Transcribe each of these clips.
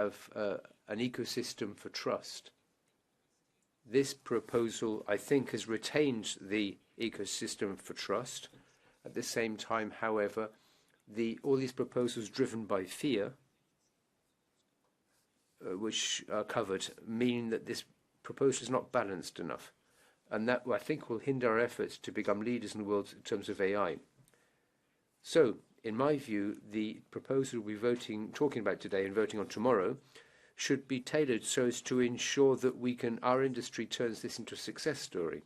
have an ecosystem for trust. This proposal, I think, has retained the ecosystem for trust. At the same time, however, all these proposals driven by fear, which are covered, mean that this proposal is not balanced enough. And that, I think, will hinder our efforts to become leaders in the world in terms of AI. So, in my view, the proposal we're talking about today and voting on tomorrow should be tailored so as to ensure that our industry turns this into a success story.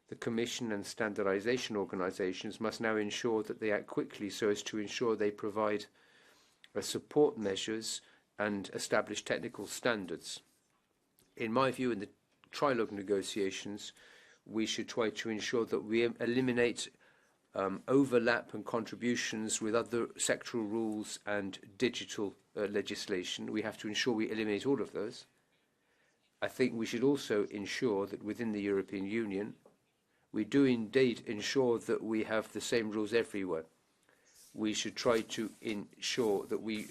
The Commission and standardization organizations must now ensure that they act quickly so as to ensure they provide support measures and establish technical standards. In my view, in the trilogue negotiations, we should try to ensure that we eliminate overlap and contributions with other sectoral rules and digital legislation. We have to ensure we eliminate all of those. I think we should also ensure that within the European Union, we do indeed ensure that we have the same rules everywhere. We should try to ensure that we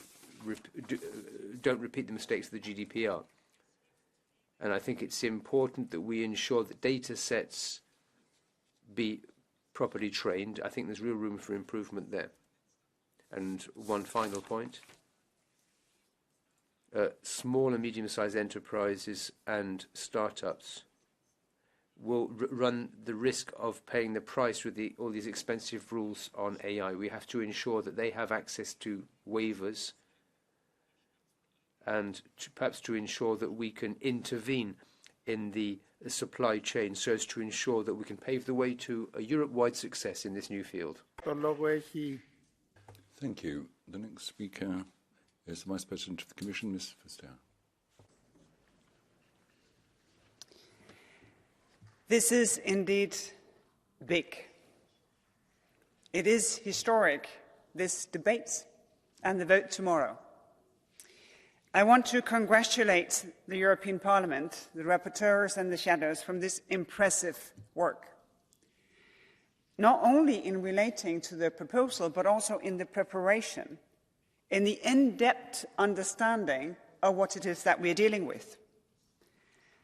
don't repeat the mistakes of the GDPR. And I think it's important that we ensure that data sets be properly trained. I think there's real room for improvement there. And one final point. Small and medium-sized enterprises and startups will run the risk of paying the price with all these expensive rules on AI. We have to ensure that they have access to waivers and perhaps to ensure that we can intervene in the supply chain so as to ensure that we can pave the way to a Europe-wide success in this new field. Thank you. The next speaker is the Vice President of the Commission, Ms. Vestager. This is indeed big. It is historic, this debate and the vote tomorrow. I want to congratulate the European Parliament, the rapporteurs and the shadows from this impressive work, not only in relating to the proposal, but also in the preparation, in the in-depth understanding of what it is that we're dealing with.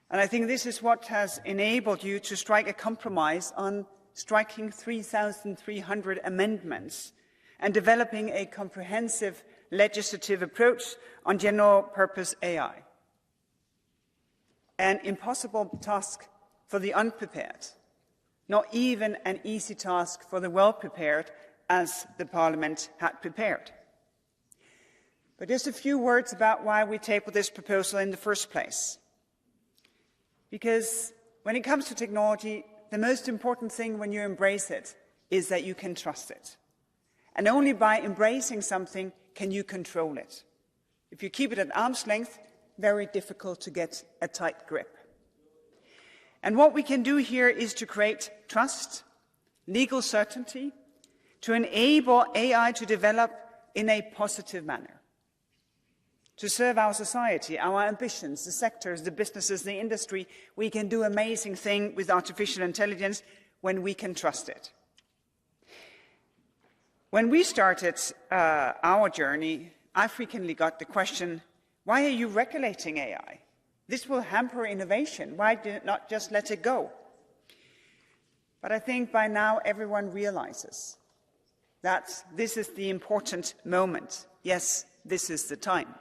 And I think this is what has enabled you to strike a compromise on striking 3,300 amendments and developing a comprehensive legislative approach on general-purpose AI. An impossible task for the unprepared, not even an easy task for the well-prepared, as the Parliament had prepared. But just a few words about why we tabled this proposal in the first place. Because when it comes to technology, the most important thing when you embrace it is that you can trust it. And only by embracing something can you control it. If you keep it at arm's length, very difficult to get a tight grip. And what we can do here is to create trust, legal certainty, to enable AI to develop in a positive manner, to serve our society, our ambitions, the sectors, the businesses, the industry. We can do amazing things with artificial intelligence when we can trust it. When we started our journey, I frequently got the question, why are you regulating AI? This will hamper innovation. Why not just let it go? But I think by now everyone realizes that this is the important moment. Yes, this is the time.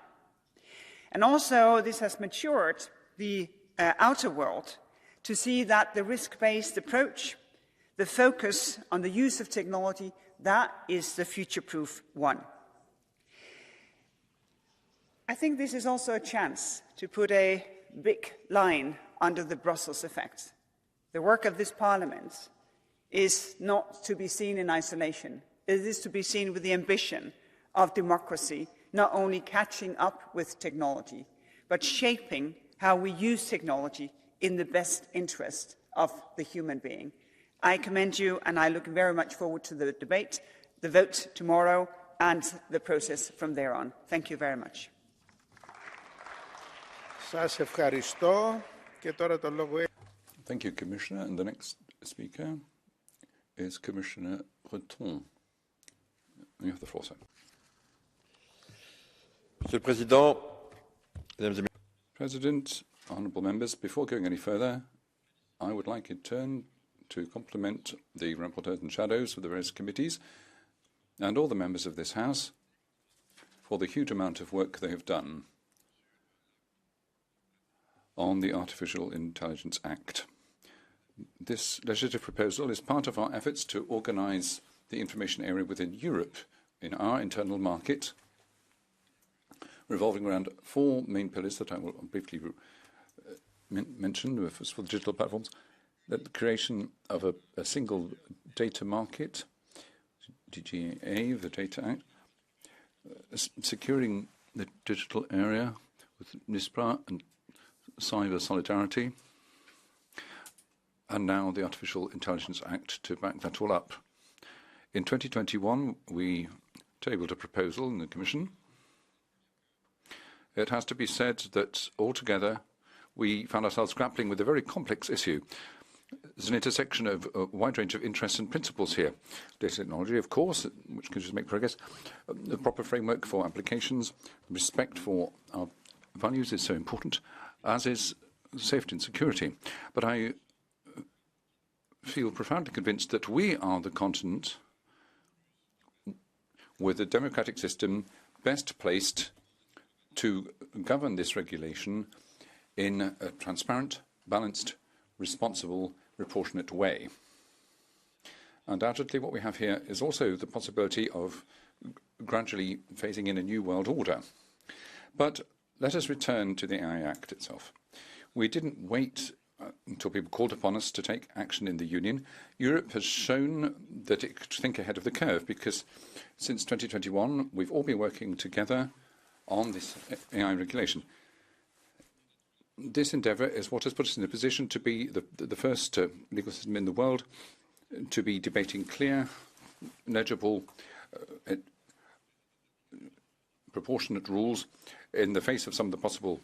And also this has matured the outer world to see that the risk-based approach, the focus on the use of technology, that is the future-proof one. I think this is also a chance to put a big line under the Brussels effect. The work of this Parliament is not to be seen in isolation. It is to be seen with the ambition of democracy, not only catching up with technology, but shaping how we use technology in the best interest of the human being. I commend you, and I look very much forward to the debate, the vote tomorrow, and the process from there on. Thank you very much. Thank you, Commissioner. And the next speaker is Commissioner Breton. You have the floor, sir. Monsieur le Président, President, honourable members, before going any further, I would like in turn to compliment the rapporteurs and shadows for the various committees and all the members of this House for the huge amount of work they have done on the Artificial Intelligence Act. This legislative proposal is part of our efforts to organise the information area within Europe in our internal market, revolving around four main pillars that I will briefly mention. For the digital platforms, the creation of a single data market, DGA, the Data Act, securing the digital area with NISPRA and cyber solidarity, and now the Artificial Intelligence Act to back that all up. In 2021, we tabled a proposal in the Commission. It has to be said that altogether we found ourselves grappling with a very complex issue. There's an intersection of a wide range of interests and principles here. Data technology, of course, which can just make progress. The proper framework for applications, respect for our values is so important, as is safety and security. But I feel profoundly convinced that we are the continent with a democratic system best placed to govern this regulation in a transparent, balanced, responsible, proportionate way. Undoubtedly, what we have here is also the possibility of gradually phasing in a new world order. But let us return to the AI Act itself. We didn't wait until people called upon us to take action in the Union. Europe has shown that it could think ahead of the curve, because since 2021, we've all been working together on this AI regulation. This endeavour is what has put us in a position to be the first legal system in the world to be debating clear, legible, proportionate rules in the face of some of the possible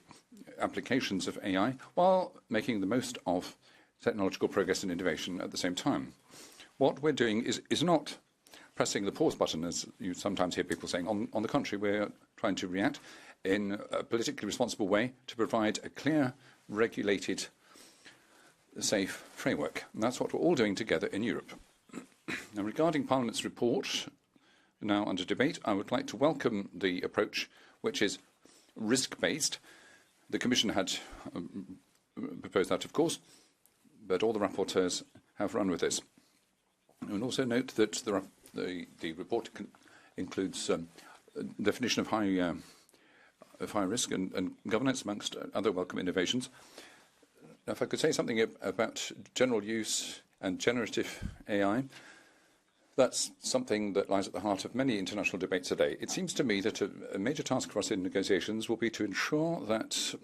applications of AI, while making the most of technological progress and innovation at the same time. What we're doing is not pressing the pause button, as you sometimes hear people saying. On the contrary, we're trying to react in a politically responsible way to provide a clear, regulated, safe framework. And that's what we're all doing together in Europe. Now, regarding Parliament's report, now under debate, I would like to welcome the approach which is risk-based. The Commission had proposed that, of course, but all the rapporteurs have run with this. And also note that the report includes a definition of high risk and governance, amongst other welcome innovations. Now, if I could say something about general use and generative AI, that's something that lies at the heart of many international debates today. It seems to me that a major task for us in negotiations will be to ensure that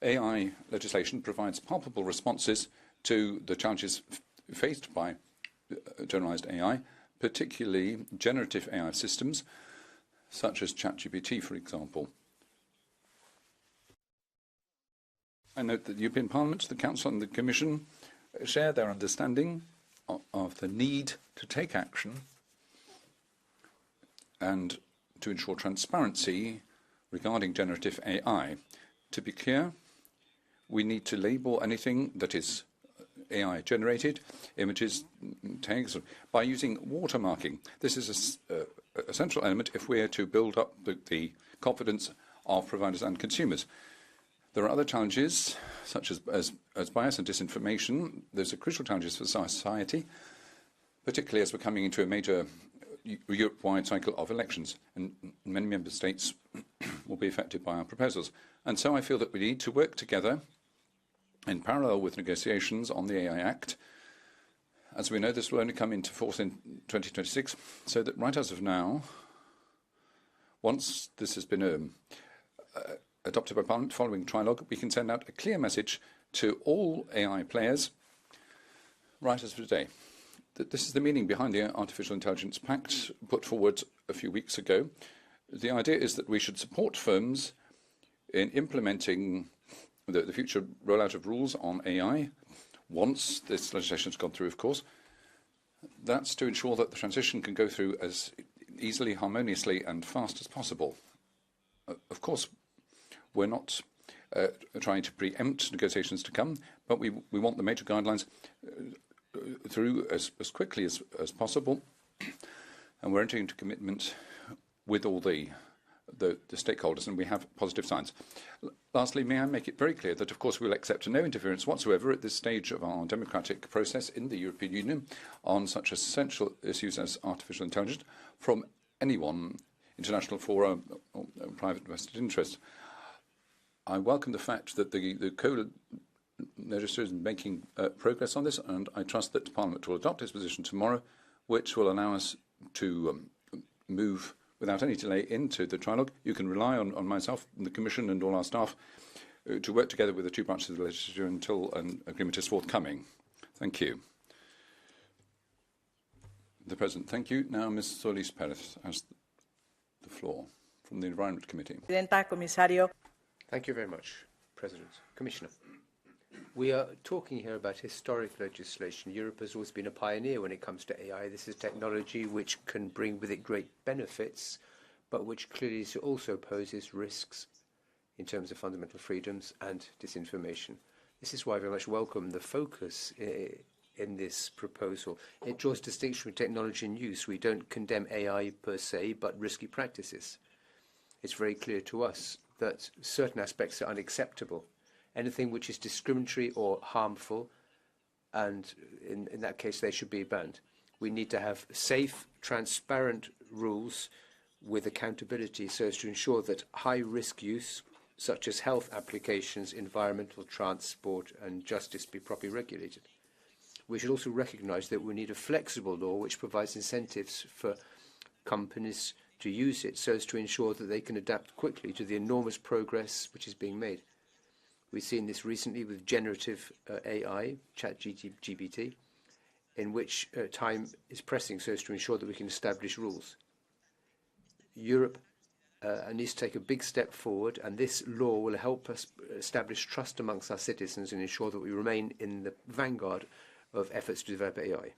AI legislation provides palpable responses to the challenges faced by generalized AI, particularly generative AI systems, such as ChatGPT, for example. I note that the European Parliament, the Council and the Commission share their understanding of the need to take action and to ensure transparency regarding generative AI. To be clear, we need to label anything that is AI generated, images, tags, by using watermarking. This is a central element if we are to build up the confidence of providers and consumers. There are other challenges, such as bias and disinformation. Those are crucial challenges for society, particularly as we're coming into a major Europe-wide cycle of elections, and many member states will be affected by our proposals. And so I feel that we need to work together in parallel with negotiations on the AI Act. As we know, this will only come into force in 2026, so that right as of now, once this has been adopted by Parliament following trilogue, we can send out a clear message to all AI players right as of today. This is the meaning behind the Artificial Intelligence Pact put forward a few weeks ago. The idea is that we should support firms in implementing the future rollout of rules on AI, once this legislation has gone through, of course. That's to ensure that the transition can go through as easily, harmoniously and fast as possible. Of course, We're not trying to preempt negotiations to come, but we want the major guidelines through as quickly as possible, and we're entering into commitment with all the stakeholders, and we have positive signs. Lastly, may I make it very clear that, of course, we will accept no interference whatsoever at this stage of our democratic process in the European Union on such essential issues as artificial intelligence from anyone, international forum or private vested interest. I welcome the fact that the co-legislator is making progress on this, and I trust that Parliament will adopt its position tomorrow, which will allow us to move without any delay into the trilogue. You can rely on myself and the Commission and all our staff to work together with the two branches of the legislature until an agreement is forthcoming. Thank you. The President, thank you. Now Ms. Solis Perez has the floor from the Environment Committee. Thank you very much, President. Commissioner, we are talking here about historic legislation. Europe has always been a pioneer when it comes to AI. This is technology which can bring with it great benefits, but which clearly also poses risks in terms of fundamental freedoms and disinformation. This is why I very much welcome the focus in this proposal. It draws distinction between technology and use. We don't condemn AI per se, but risky practices. It's very clear to us that certain aspects are unacceptable. Anything which is discriminatory or harmful, and in that case they should be banned. We need to have safe, transparent rules with accountability so as to ensure that high-risk use, such as health applications, environmental, transport and justice, be properly regulated. We should also recognise that we need a flexible law which provides incentives for companies to use it so as to ensure that they can adapt quickly to the enormous progress which is being made. We've seen this recently with generative AI, ChatGPT, in which time is pressing so as to ensure that we can establish rules. Europe needs to take a big step forward, and this law will help us establish trust amongst our citizens and ensure that we remain in the vanguard of efforts to develop AI.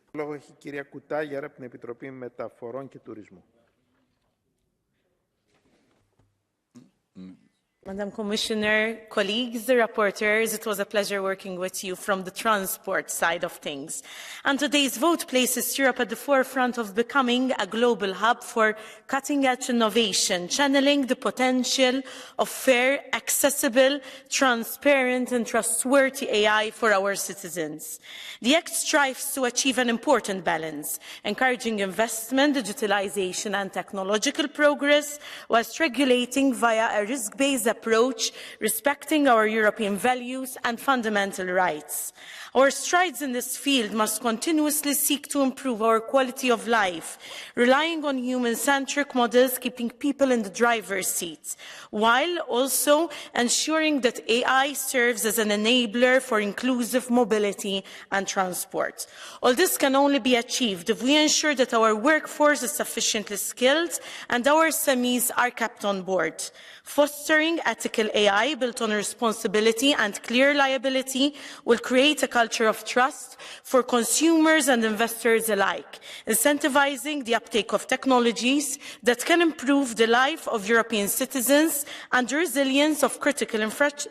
Madam Commissioner, colleagues, the rapporteurs, it was a pleasure working with you from the transport side of things. And today's vote places Europe at the forefront of becoming a global hub for cutting-edge innovation, channeling the potential of fair, accessible, transparent and trustworthy AI for our citizens. The Act strives to achieve an important balance, encouraging investment, digitalisation and technological progress, whilst regulating via a risk-based approach, respecting our European values and fundamental rights. Our strides in this field must continuously seek to improve our quality of life, relying on human-centric models, keeping people in the driver's seat, while also ensuring that AI serves as an enabler for inclusive mobility and transport. All this can only be achieved if we ensure that our workforce is sufficiently skilled and our SMEs are kept on board. Fostering ethical AI built on responsibility and clear liability will create a culture of trust for consumers and investors alike, incentivizing the uptake of technologies that can improve the life of European citizens and the resilience of critical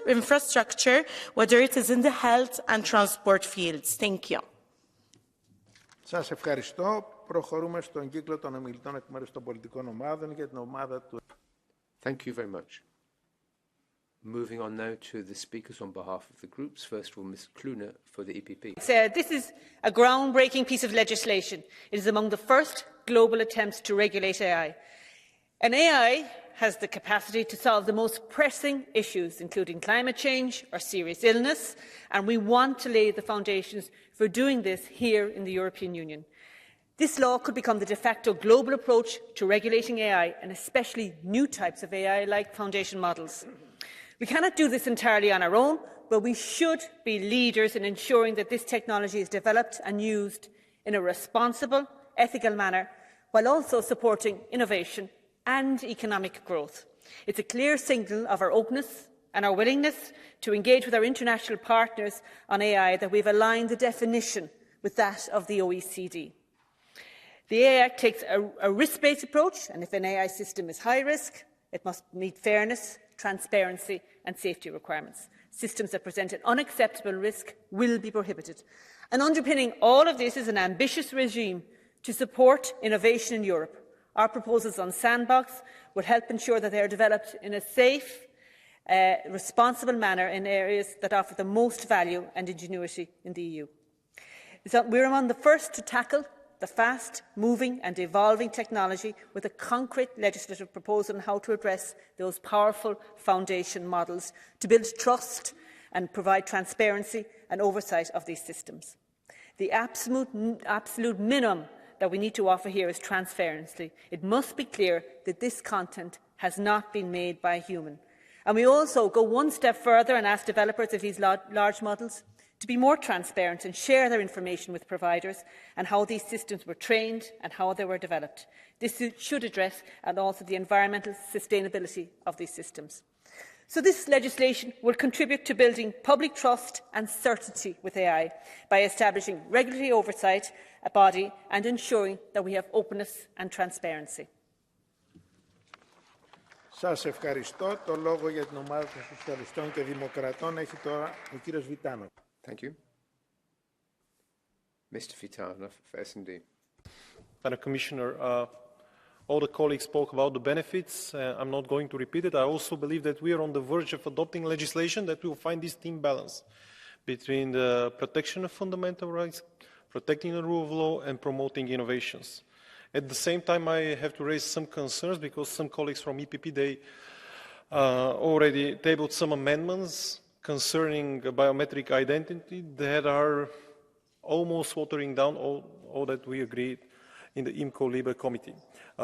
infrastructure, whether it is in the health and transport fields. Thank you. Σας ευχαριστώ. Προχωρούμε στον κύκλο των ομιλητών εκ μέρους των πολιτικών ομάδων για την ομάδα του. Thank you very much. Moving on now to the speakers on behalf of the groups. First of all, Ms. Kluna for the EPP. This is a groundbreaking piece of legislation. It is among the first global attempts to regulate AI. And AI has the capacity to solve the most pressing issues, including climate change or serious illness, and we want to lay the foundations for doing this here in the European Union. This law could become the de facto global approach to regulating AI, and especially new types of AI like foundation models. We cannot do this entirely on our own, but we should be leaders in ensuring that this technology is developed and used in a responsible, ethical manner, while also supporting innovation and economic growth. It's a clear signal of our openness and our willingness to engage with our international partners on AI that we've aligned the definition with that of the OECD. The AI Act takes a risk-based approach, and if an AI system is high risk, it must meet fairness, transparency and safety requirements. Systems that present an unacceptable risk will be prohibited. And underpinning all of this is an ambitious regime to support innovation in Europe. Our proposals on sandbox will help ensure that they are developed in a safe, responsible manner in areas that offer the most value and ingenuity in the EU. So we are among the first to tackle the fast-moving and evolving technology with a concrete legislative proposal on how to address those powerful foundation models to build trust and provide transparency and oversight of these systems. The absolute minimum that we need to offer here is transparency. It must be clear that this content has not been made by a human. And we also go one step further and ask developers of these large models to be more transparent and share their information with providers and how these systems were trained and how they were developed. This should address and also the environmental sustainability of these systems. So this legislation will contribute to building public trust and certainty with AI by establishing regulatory oversight body and ensuring that we have openness and transparency. Σας ευχαριστώ. Το λόγο για την ομάδα των Σοσιαλιστών και Δημοκρατών έχει τώρα ο κύριος Βιτάνο. Thank you. Mr. Vitanov, S&D. Madam Commissioner, all the colleagues spoke about the benefits. I'm not going to repeat it. I also believe that we are on the verge of adopting legislation that will find this team balance between the protection of fundamental rights, protecting the rule of law, and promoting innovations. At the same time, I have to raise some concerns because some colleagues from EPP, they already tabled some amendments concerning biometric identity that are almost watering down all that we agreed in the IMCO-LIBE committee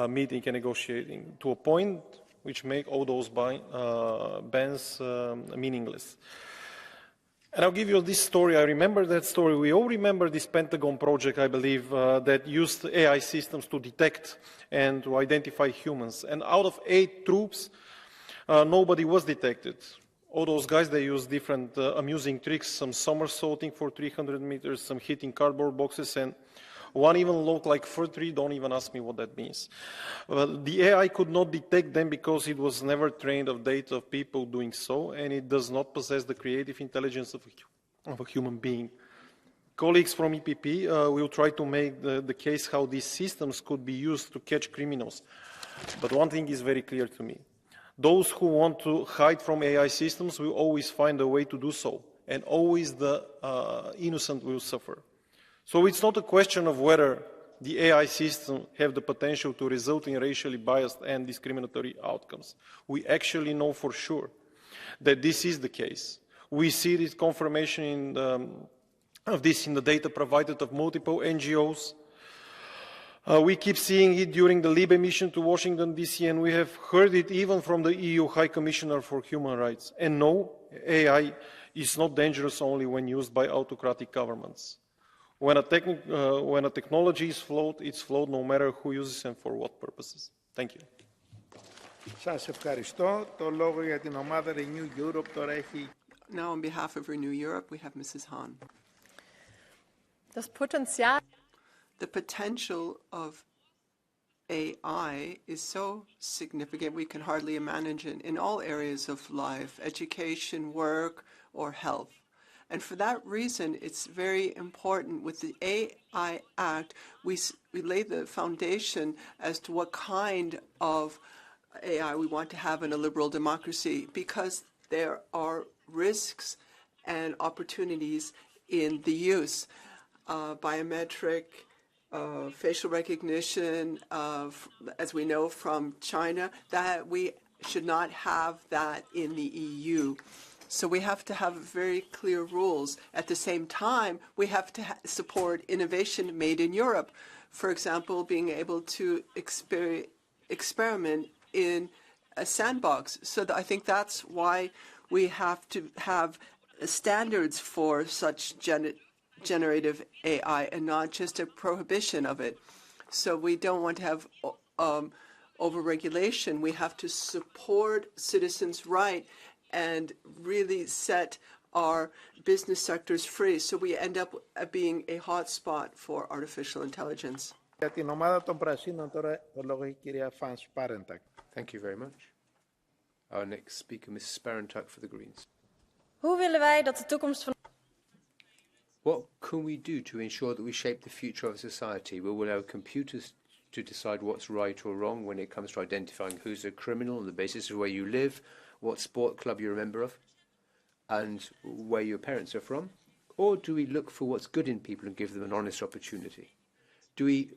meeting and negotiating to a point which make all those bans meaningless. And I'll give you this story. I remember that story. We all remember this Pentagon project, I believe, that used AI systems to detect and to identify humans. And out of 8 troops, nobody was detected. All those guys, they used different amusing tricks, some somersaulting for 300 meters, some hitting cardboard boxes, and one even looked like fir tree. Don't even ask me what that means. The AI could not detect them because it was never trained of data of people doing so, and it does not possess the creative intelligence of a human being. Colleagues from EPP will try to make the case how these systems could be used to catch criminals. But one thing is very clear to me. Those who want to hide from AI systems will always find a way to do so, and always the innocent will suffer. So it's not a question of whether the AI system have the potential to result in racially biased and discriminatory outcomes. We actually know for sure that this is the case. We see this confirmation of this in the data provided of multiple NGOs. We keep seeing it during the LIBE mission to Washington, D.C., and we have heard it even from the EU High Commissioner for Human Rights. And no, AI is not dangerous only when used by autocratic governments. When a technology is flawed, it's flawed no matter who uses and for what purposes. Thank you. Σας ευχαριστώ. Το λόγο για την ομάδα Renew Europe τώρα έχει... Now, on behalf of Renew Europe, we have Mrs. Hahn. Das Potenzial The potential of AI is so significant we can hardly imagine it in all areas of life, education, work, or health. And for that reason, it's very important with the AI Act, we lay the foundation as to what kind of AI we want to have in a liberal democracy, because there are risks and opportunities in the use. Biometric, facial recognition, as we know from China, that we should not have that in the EU. So we have to have very clear rules. At the same time, we have to support innovation made in Europe. For example, being able to experiment in a sandbox. So I think that's why we have to have standards for such generative AI and not just a prohibition of it. So we don't want to have over-regulation. We have to support citizens' right and really set our business sectors free, so we end up being a hot spot for artificial intelligence. Για την ομάδα των Πρασίνων τώρα το λόγο έχει η κυρία Φανς Πάρεντακ. Thank you very much. Our next speaker, Ms. Sparentak for the Greens. Hoe willen wij dat de toekomst van... What can we do to ensure that we shape the future of society? Will we allow computers to decide what's right or wrong when it comes to identifying who's a criminal on the basis of where you live, what sport club you're a member of, and where your parents are from? Or do we look for what's good in people and give them an honest opportunity? Do we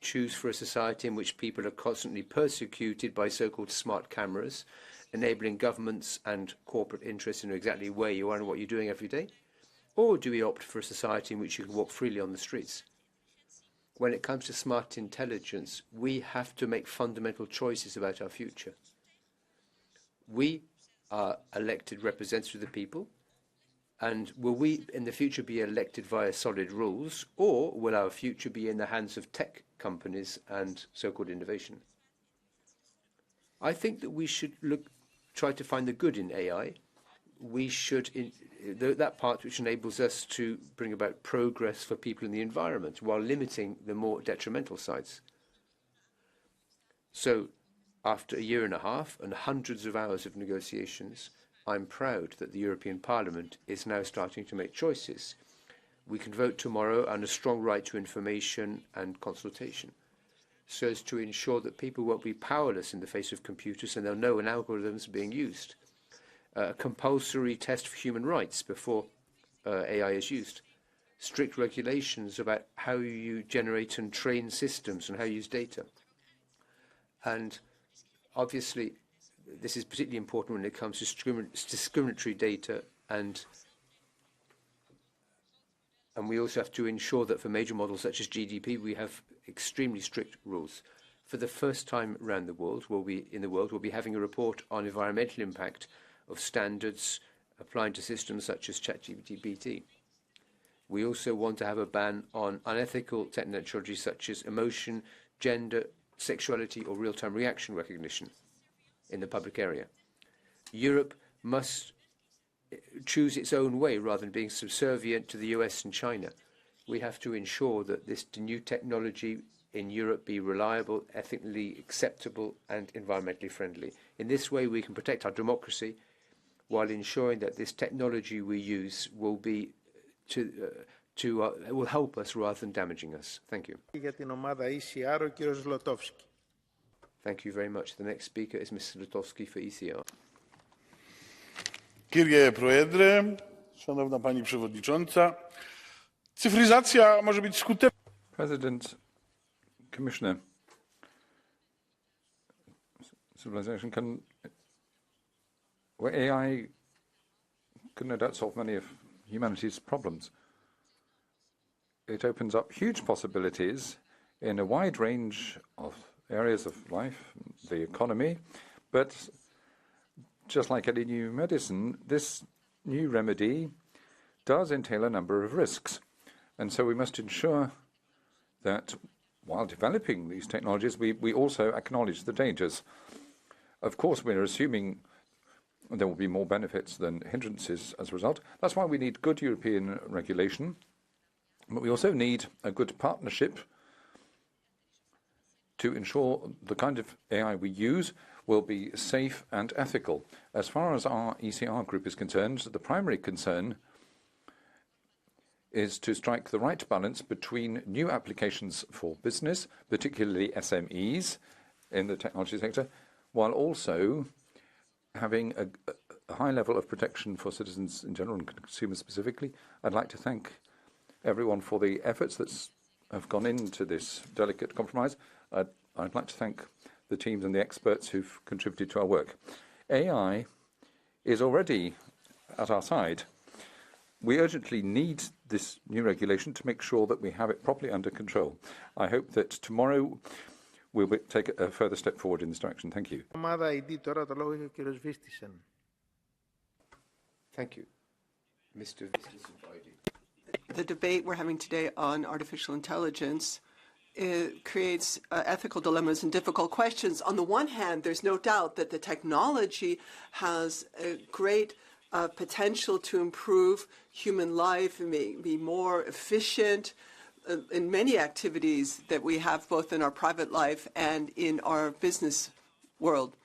choose for a society in which people are constantly persecuted by so-called smart cameras, enabling governments and corporate interests to know exactly where you are and what you're doing every day? Or do we opt for a society in which you can walk freely on the streets? When it comes to smart intelligence, we have to make fundamental choices about our future. We are elected representatives of the people, and will we in the future be elected via solid rules, or will our future be in the hands of tech companies and so-called innovation? I think that we should try to find the good in AI. We should, that part which enables us to bring about progress for people in the environment while limiting the more detrimental sides. So, after a year and a half and hundreds of hours of negotiations, I'm proud that the European Parliament is now starting to make choices. We can vote tomorrow on a strong right to information and consultation, so as to ensure that people won't be powerless in the face of computers and they'll know when algorithms are being used. A compulsory test for human rights before AI is used. Strict regulations about how you generate and train systems and how you use data. And obviously, this is particularly important when it comes to discriminatory data, and we also have to ensure that for major models such as GDP, we have extremely strict rules. For the first time around the world, we'll be having a report on environmental impact of standards applying to systems such as ChatGPT. We also want to have a ban on unethical technologies such as emotion, gender, sexuality, or real-time reaction recognition in the public area. Europe must choose its own way rather than being subservient to the US and China. We have to ensure that this new technology in Europe be reliable, ethically acceptable, and environmentally friendly. In this way, we can protect our democracy while ensuring that this technology we use will be will help us rather than damaging us. Thank you. Thank you very much. The next speaker is Mr. Zlotowski for ECR. Κύριε Πρόεδρε, Szanowna Pani Przewodnicząca, cyfryzacja może być skuteczna. President, Commissioner, civilization where AI can no doubt solve many of humanity's problems. It opens up huge possibilities in a wide range of areas of life, the economy, but just like any new medicine, this new remedy does entail a number of risks. And so we must ensure that while developing these technologies, we also acknowledge the dangers. Of course, we're assuming there will be more benefits than hindrances as a result. That's why we need good European regulation. But we also need a good partnership to ensure the kind of AI we use will be safe and ethical. As far as our ECR group is concerned, the primary concern is to strike the right balance between new applications for business, particularly SMEs in the technology sector, while also having a high level of protection for citizens in general and consumers specifically. I'd like to thank everyone for the efforts that have gone into this delicate compromise. I'd like to thank the teams and the experts who've contributed to our work. AI is already at our side. We urgently need this new regulation to make sure that we have it properly under control. I hope that tomorrow we'll take a further step forward in this direction. Thank you. Thank you. Mr. The debate we're having today on artificial intelligence creates ethical dilemmas and difficult questions. On the one hand, there's no doubt that the technology has a great potential to improve human life and be more efficient in many activities that we have both in our private life and in our business world.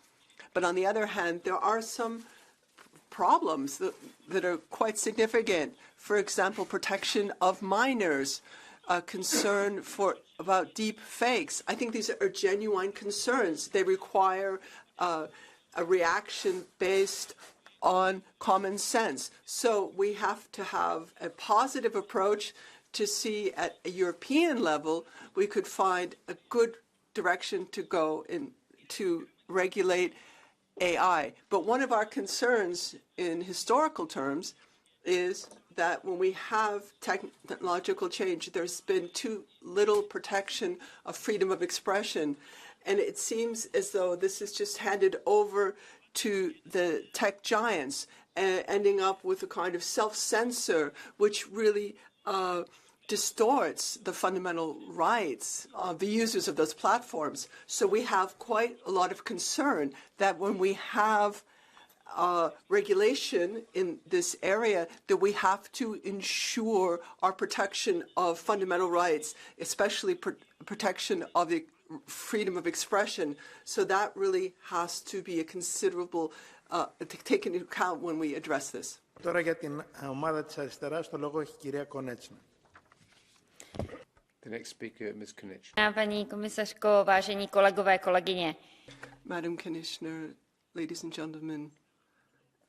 But on the other hand, there are some problems that are quite significant. For example, protection of minors, concern about deep fakes. I think these are genuine concerns. They require a reaction based on common sense. So we have to have a positive approach to see at a European level we could find a good direction to go in to regulate AI. But one of our concerns in historical terms is that when we have technological change, there's been too little protection of freedom of expression. And it seems as though this is just handed over to the tech giants, ending up with a kind of self-censor, which really distorts the fundamental rights of the users of those platforms. So we have quite a lot of concern that when we have regulation in this area, that we have to ensure our protection of fundamental rights, especially protection of the freedom of expression. So that really has to be a considerable, taken into account when we address this. Τώρα για την ομάδα της αριστεράς, το λόγο έχει η κυρία Κονέτσνα. The next speaker, Ms. Konechna. Paní komisařko, vážení kolegové, kolegyně. Madam Commissioner, ladies and gentlemen,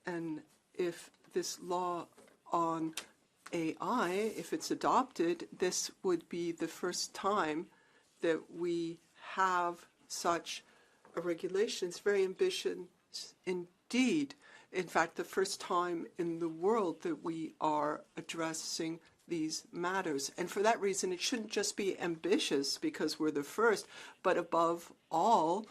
and if this law on AI, if it's adopted, this would be the first time that we have such a regulation. It's very ambitious indeed. In fact, the first time in the world that we are addressing these matters. And for that reason, it shouldn't just be ambitious because we're the first, but above all,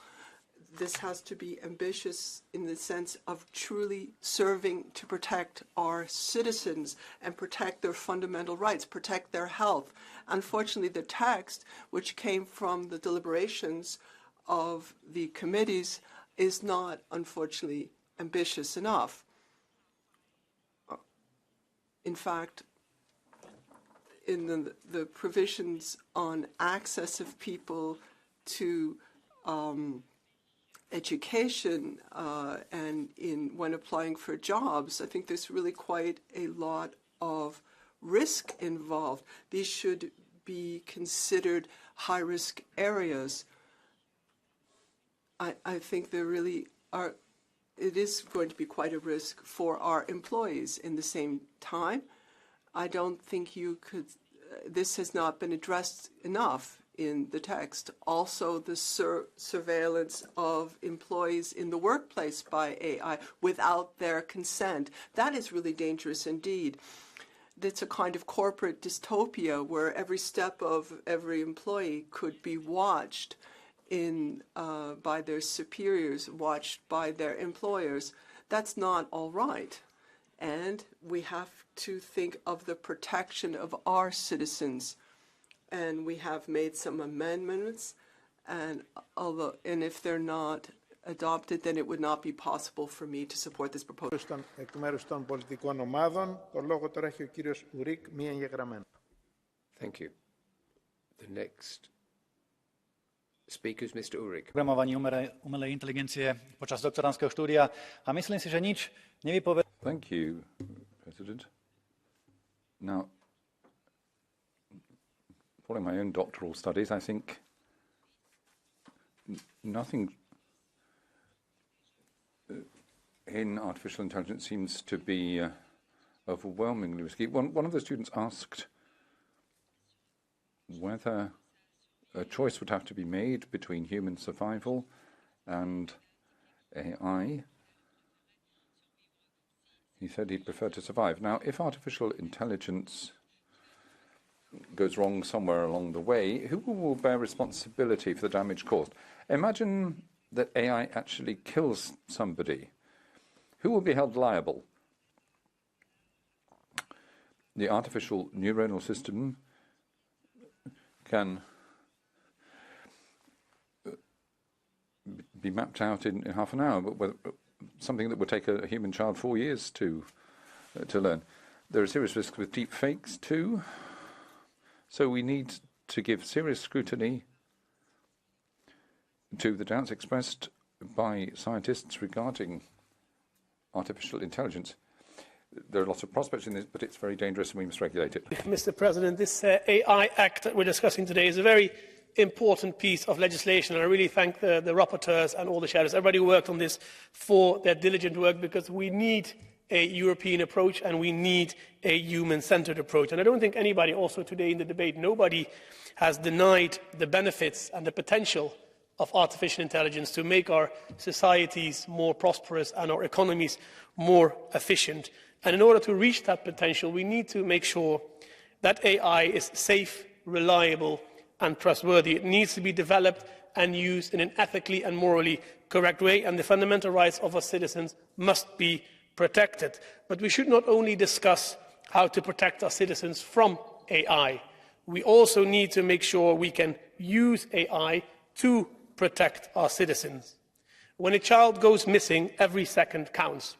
this has to be ambitious in the sense of truly serving to protect our citizens and protect their fundamental rights, protect their health. Unfortunately, the text, which came from the deliberations of the committees, is not, unfortunately, ambitious enough. In fact, in the provisions on access of people to education and when applying for jobs, I think there's really quite a lot of risk involved. These should be considered high-risk areas. I think there really are. It is going to be quite a risk for our employees. In the same time, I don't think you could. This has not been addressed enough in the text. Also, the surveillance of employees in the workplace by AI without their consent. That is really dangerous indeed. It's a kind of corporate dystopia where every step of every employee could be watched by their superiors, watched by their employers. That's not all right. And we have to think of the protection of our citizens. And we have made some amendments, and if they're not adopted, then it would not be possible for me to support this proposal. Εκ μέρους των πολιτικών ομάδων, το λόγο τώρα έχει ο κύριος Ουρίκ, μία εγγεγραμμένη. Thank you. The next speaker is Mr. Ulrich. Programovanie umelej inteligencie počas doktorandského štúdia a myslím si, že nič nevypovedá. Thank you, President. Now, following my own doctoral studies, I think nothing in artificial intelligence seems to be overwhelmingly risky. One of the students asked whether a choice would have to be made between human survival and AI. He said he'd prefer to survive. Now, if artificial intelligence goes wrong somewhere along the way, who will bear responsibility for the damage caused? Imagine that AI actually kills somebody. Who will be held liable? The artificial neuronal system can be mapped out in half an hour, but something that would take a human child 4 years to learn. There are serious risks with deep fakes too. So we need to give serious scrutiny to the doubts expressed by scientists regarding artificial intelligence. There are lots of prospects in this, but it's very dangerous and we must regulate it. Mr. President, this AI Act that we're discussing today is a very important piece of legislation, and I really thank the rapporteurs and all the shadows, everybody who worked on this, for their diligent work, because we need a European approach and we need a human-centred approach. And I don't think anybody, also today in the debate, nobody has denied the benefits and the potential of artificial intelligence to make our societies more prosperous and our economies more efficient. And in order to reach that potential, we need to make sure that AI is safe, reliable and trustworthy. It needs to be developed and used in an ethically and morally correct way, and the fundamental rights of our citizens must be protected. But we should not only discuss how to protect our citizens from AI. We also need to make sure we can use AI to protect our citizens. When a child goes missing, every second counts.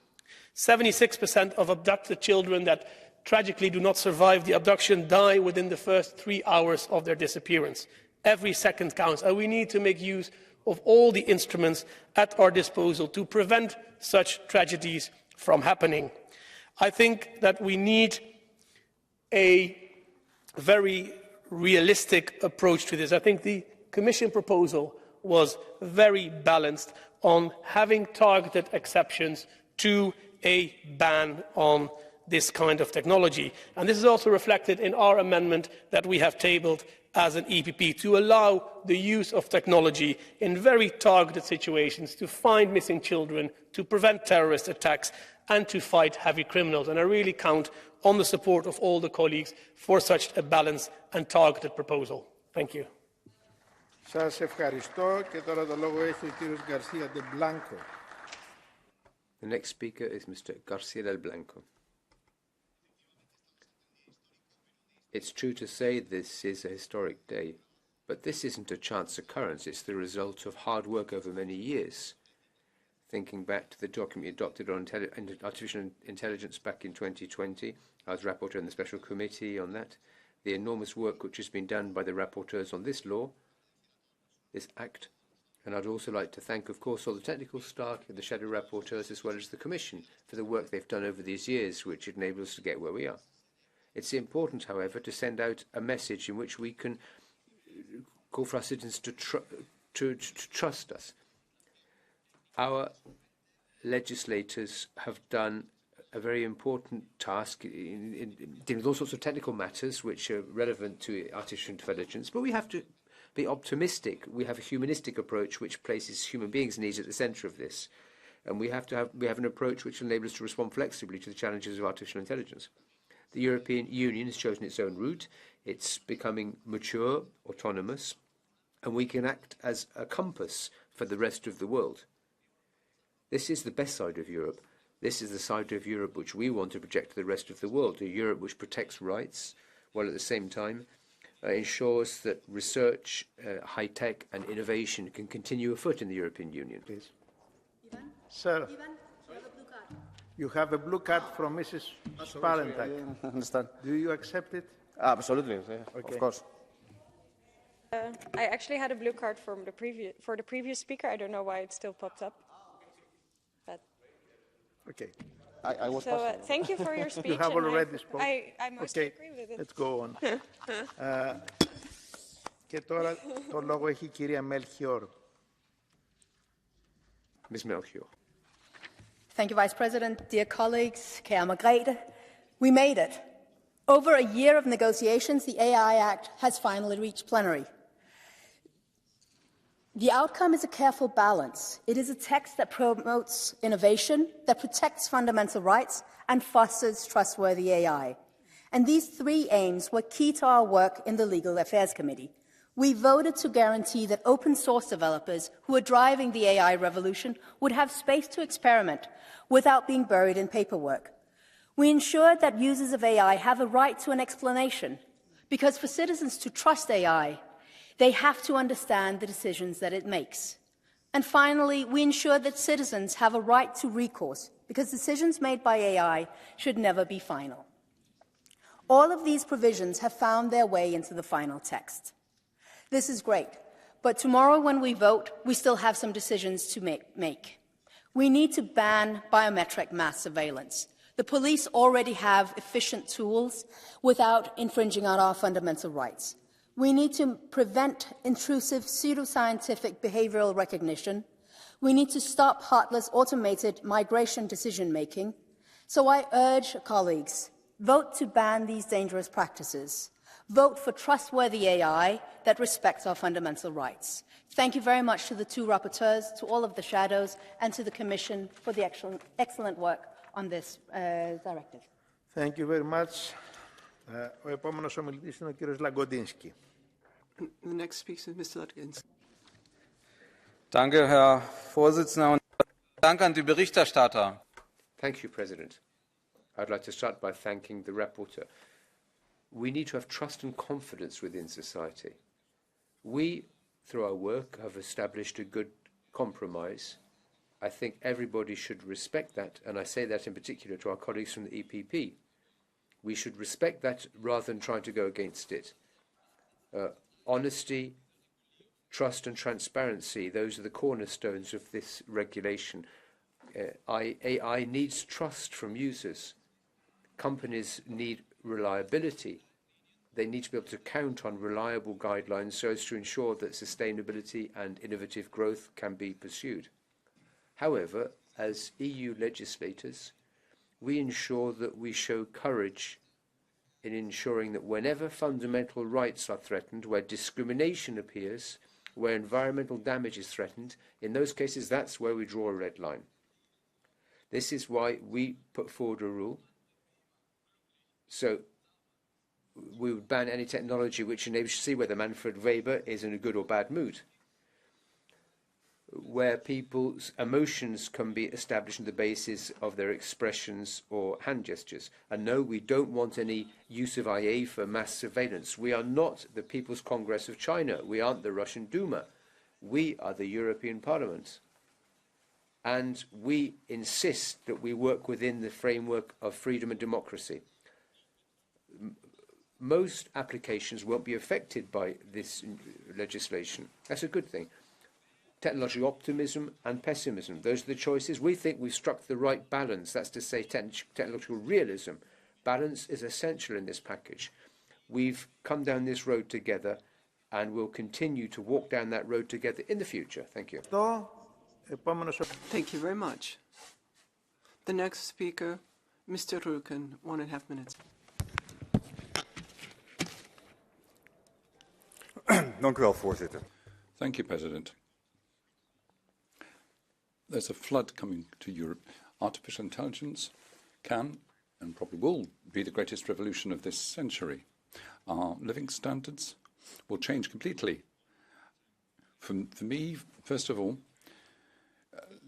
76% of abducted children that tragically do not survive the abduction die within the first 3 hours of their disappearance. Every second counts, and we need to make use of all the instruments at our disposal to prevent such tragedies from happening. I think that we need a very realistic approach to this. I think the Commission proposal was very balanced on having targeted exceptions to a ban on this kind of technology. And this is also reflected in our amendment that we have tabled as an EPP, to allow the use of technology in very targeted situations to find missing children, to prevent terrorist attacks and to fight heavy criminals. And I really count on the support of all the colleagues for such a balanced and targeted proposal. Thank you. Σας ευχαριστώ και τώρα το λόγο έχει ο κύριος Γκαρσία de Blanco. The next speaker is Mr. Garcia del Blanco. It's true to say this is a historic day, but this isn't a chance occurrence. It's the result of hard work over many years. Thinking back to the document adopted on artificial intelligence back in 2020, I was rapporteur in the special committee on that. The enormous work which has been done by the rapporteurs on this law, this act. And I'd also like to thank, of course, all the technical staff, the shadow rapporteurs, as well as the Commission, for the work they've done over these years, which enables us to get where we are. It's important, however, to send out a message in which we can call for our citizens to trust us. Our legislators have done a very important task in dealing with all sorts of technical matters which are relevant to artificial intelligence, but we have to be optimistic. We have a humanistic approach which places human beings' needs at the centre of this, and we have an approach which enables us to respond flexibly to the challenges of artificial intelligence. The European Union has chosen its own route. It's becoming mature, autonomous, and we can act as a compass for the rest of the world. This is the best side of Europe. This is the side of Europe which we want to project to the rest of the world, a Europe which protects rights, while at the same time ensures that research, high-tech and innovation can continue afoot in the European Union. Please. Ivan? Sir. Ivan? You have a blue card from Mrs. Sparentak. I understand. Do you accept it? Absolutely, yeah, okay. Of course. I actually had a blue card from for the previous speaker. I don't know why it still popped up. But okay. I was so thank you for your speech. You have already spoken. I mostly agree with it. Let's go on. Και τώρα το λόγο έχει η κυρία Melchior. Ms. Melchior. Thank you, Vice President. Dear colleagues, Kære Margrethe, we made it. Over a year of negotiations, the AI Act has finally reached plenary. The outcome is a careful balance. It is a text that promotes innovation, that protects fundamental rights, and fosters trustworthy AI. And these three aims were key to our work in the Legal Affairs Committee. We voted to guarantee that open source developers who are driving the AI revolution would have space to experiment without being buried in paperwork. We ensured that users of AI have a right to an explanation, because for citizens to trust AI, they have to understand the decisions that it makes. And finally, we ensured that citizens have a right to recourse, because decisions made by AI should never be final. All of these provisions have found their way into the final text. This is great, But tomorrow when we vote, we still have some decisions to make. We need to ban biometric mass surveillance. The police already have efficient tools without infringing on our fundamental rights. We need to prevent intrusive pseudoscientific behavioral recognition. We need to stop heartless automated migration decision-making. So I urge colleagues, vote to ban these dangerous practices. Vote for trustworthy AI that respects our fundamental rights. Thank you very much to the two rapporteurs, to all of the shadows, and to the Commission for the excellent work on this directive. Thank you very much. Ο επόμενος ομιλητής είναι ο κύριος Λαγκοντίνσκι. The next speaker is Mr. Latkinsky. Danke, Herr Vorsitzender, und Dank an die Berichterstatter. Thank you, President. I'd like to start by thanking the rapporteur. We need to have trust and confidence within society. We, through our work, have established a good compromise. I think everybody should respect that, and I say that in particular to our colleagues from the EPP. We should respect that rather than trying to go against it. Honesty, trust and transparency, those are the cornerstones of this regulation. AI needs trust from users. Companies need reliability. They need to be able to count on reliable guidelines so as to ensure that sustainability and innovative growth can be pursued. However, as EU legislators, we ensure that we show courage in ensuring that whenever fundamental rights are threatened, where discrimination appears, where environmental damage is threatened, in those cases that's where we draw a red line. This is why we put forward a rule. So we would ban any technology which enables you to see whether Manfred Weber is in a good or bad mood, where people's emotions can be established on the basis of their expressions or hand gestures. And no, we don't want any use of IA for mass surveillance. We are not the People's Congress of China. We aren't the Russian Duma. We are the European Parliament. And we insist that we work within the framework of freedom and democracy. Most applications won't be affected by this legislation. That's a good thing. Technological optimism and pessimism, those are the choices. We think we've struck the right balance, that's to say technological realism. Balance is essential in this package. We've come down this road together and we'll continue to walk down that road together in the future. Thank you. Thank you very much. The next speaker, Mr. Ruken, 1.5 minutes. Dank u wel, voorzitter. Thank you, President. There's a flood coming to Europe. Artificial intelligence can and probably will be the greatest revolution of this century. Our living standards will change completely. For me, first of all,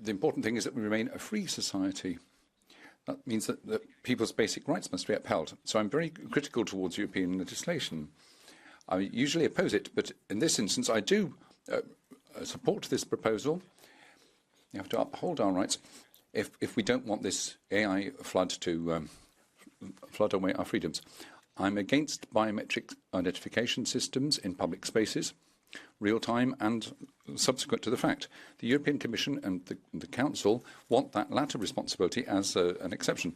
the important thing is that we remain a free society. That means that people's basic rights must be upheld. So I'm very critical towards European legislation. I usually oppose it, but in this instance I do support this proposal. You have to uphold our rights if we don't want this AI flood to flood away our freedoms. I'm against biometric identification systems in public spaces, real-time and subsequent to the fact. The European Commission and the Council want that latter responsibility as an exception.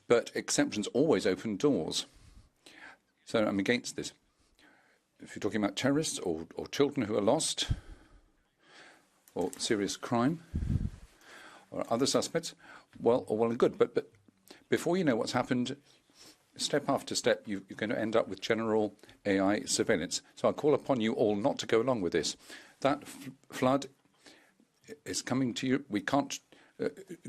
But exceptions always open doors. So I'm against this. If you're talking about terrorists or children who are lost, or serious crime, or other suspects, well and good. But before you know what's happened, step after step, you're going to end up with general AI surveillance. So I call upon you all not to go along with this. That flood is coming to you. We can't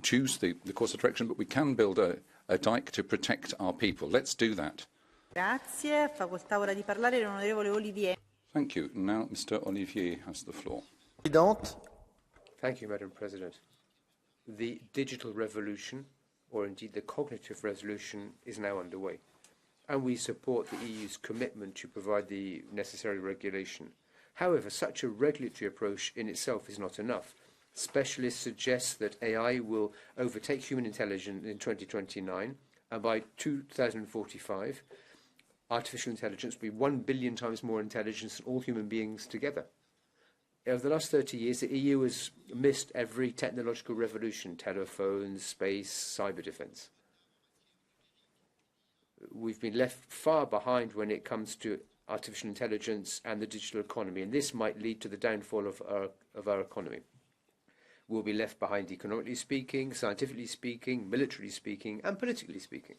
choose the course of direction, but we can build a dike to protect our people. Let's do that. Grazie. Facoltà ora di parlare l'onorevole Olivier. Thank you. Now Mr. Olivier has the floor. Thank you, Madam President. The digital revolution, or indeed the cognitive revolution, is now underway. And we support the EU's commitment to provide the necessary regulation. However, such a regulatory approach in itself is not enough. Specialists suggest that AI will overtake human intelligence in 2029, and by 2045, artificial intelligence will be 1 billion times more intelligent than all human beings together. over the last 30 years, the EU has missed every technological revolution: telephones, space, cyber defence. We've been left far behind when it comes to artificial intelligence and the digital economy, and this might lead to the downfall of our economy. We'll be left behind economically speaking, scientifically speaking, militarily speaking, and politically speaking.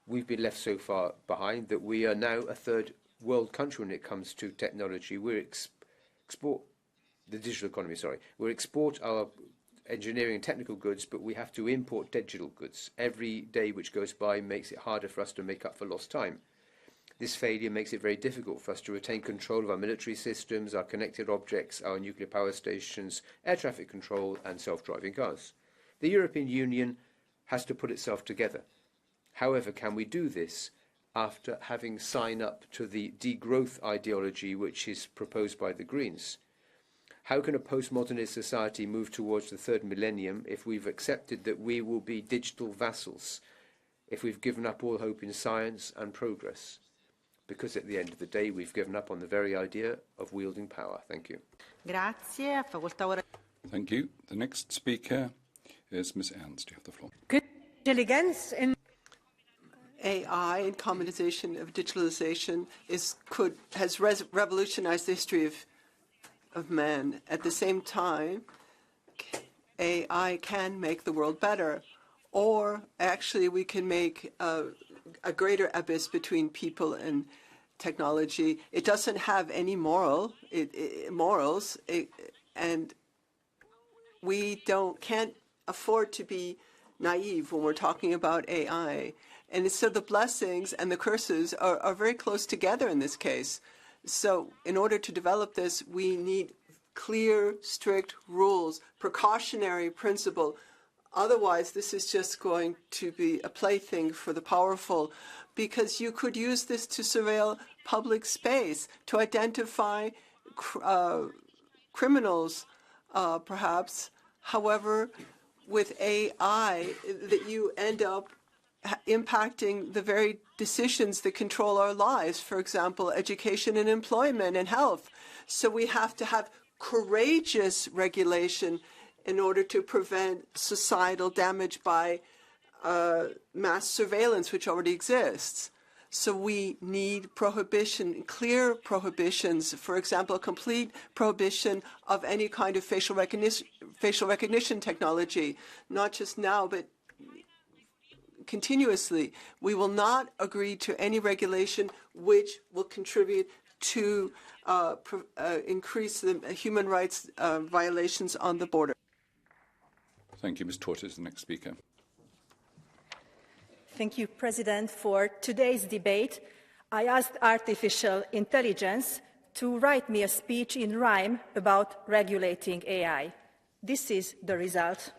We've been left so far behind that we are now a third world country when it comes to technology. We export the digital economy, sorry. We export our engineering and technical goods, but we have to import digital goods. Every day which goes by makes it harder for us to make up for lost time. This failure makes it very difficult for us to retain control of our military systems, our connected objects, our nuclear power stations, air traffic control, and self-driving cars. The European Union has to put itself together. However, can we do this after having signed up to the degrowth ideology which is proposed by the Greens? How can a postmodernist society move towards the third millennium if we've accepted that we will be digital vassals, if we've given up all hope in science and progress? Because at the end of the day, we've given up on the very idea of wielding power. Thank you. Grazie. Facoltà ora. Thank you. The next speaker is Ms. Ernst. You have the floor. Intelligence in AI and commoditization of digitalization has revolutionized the history of man. At the same time, AI can make the world better, or actually we can make a greater abyss between people and technology. It doesn't have any morals, and we can't afford to be naive when we're talking about AI. And so the blessings and the curses are very close together in this case. So in order to develop this, we need clear, strict rules, precautionary principle. Otherwise, this is just going to be a plaything for the powerful, because you could use this to surveil public space, to identify criminals, perhaps. However, with AI, that you end up impacting the very decisions that control our lives, for example, education and employment and health. So we have to have courageous regulation in order to prevent societal damage by mass surveillance, which already exists. So we need prohibition, clear prohibitions, for example, a complete prohibition of any kind of facial recognition technology, not just now, but continuously. We will not agree to any regulation which will contribute to increase the human rights violations on the border. Thank you. Ms. Tortes is the next speaker. Thank you, President. For today's debate, I asked artificial intelligence to write me a speech in rhyme about regulating AI. This is the result.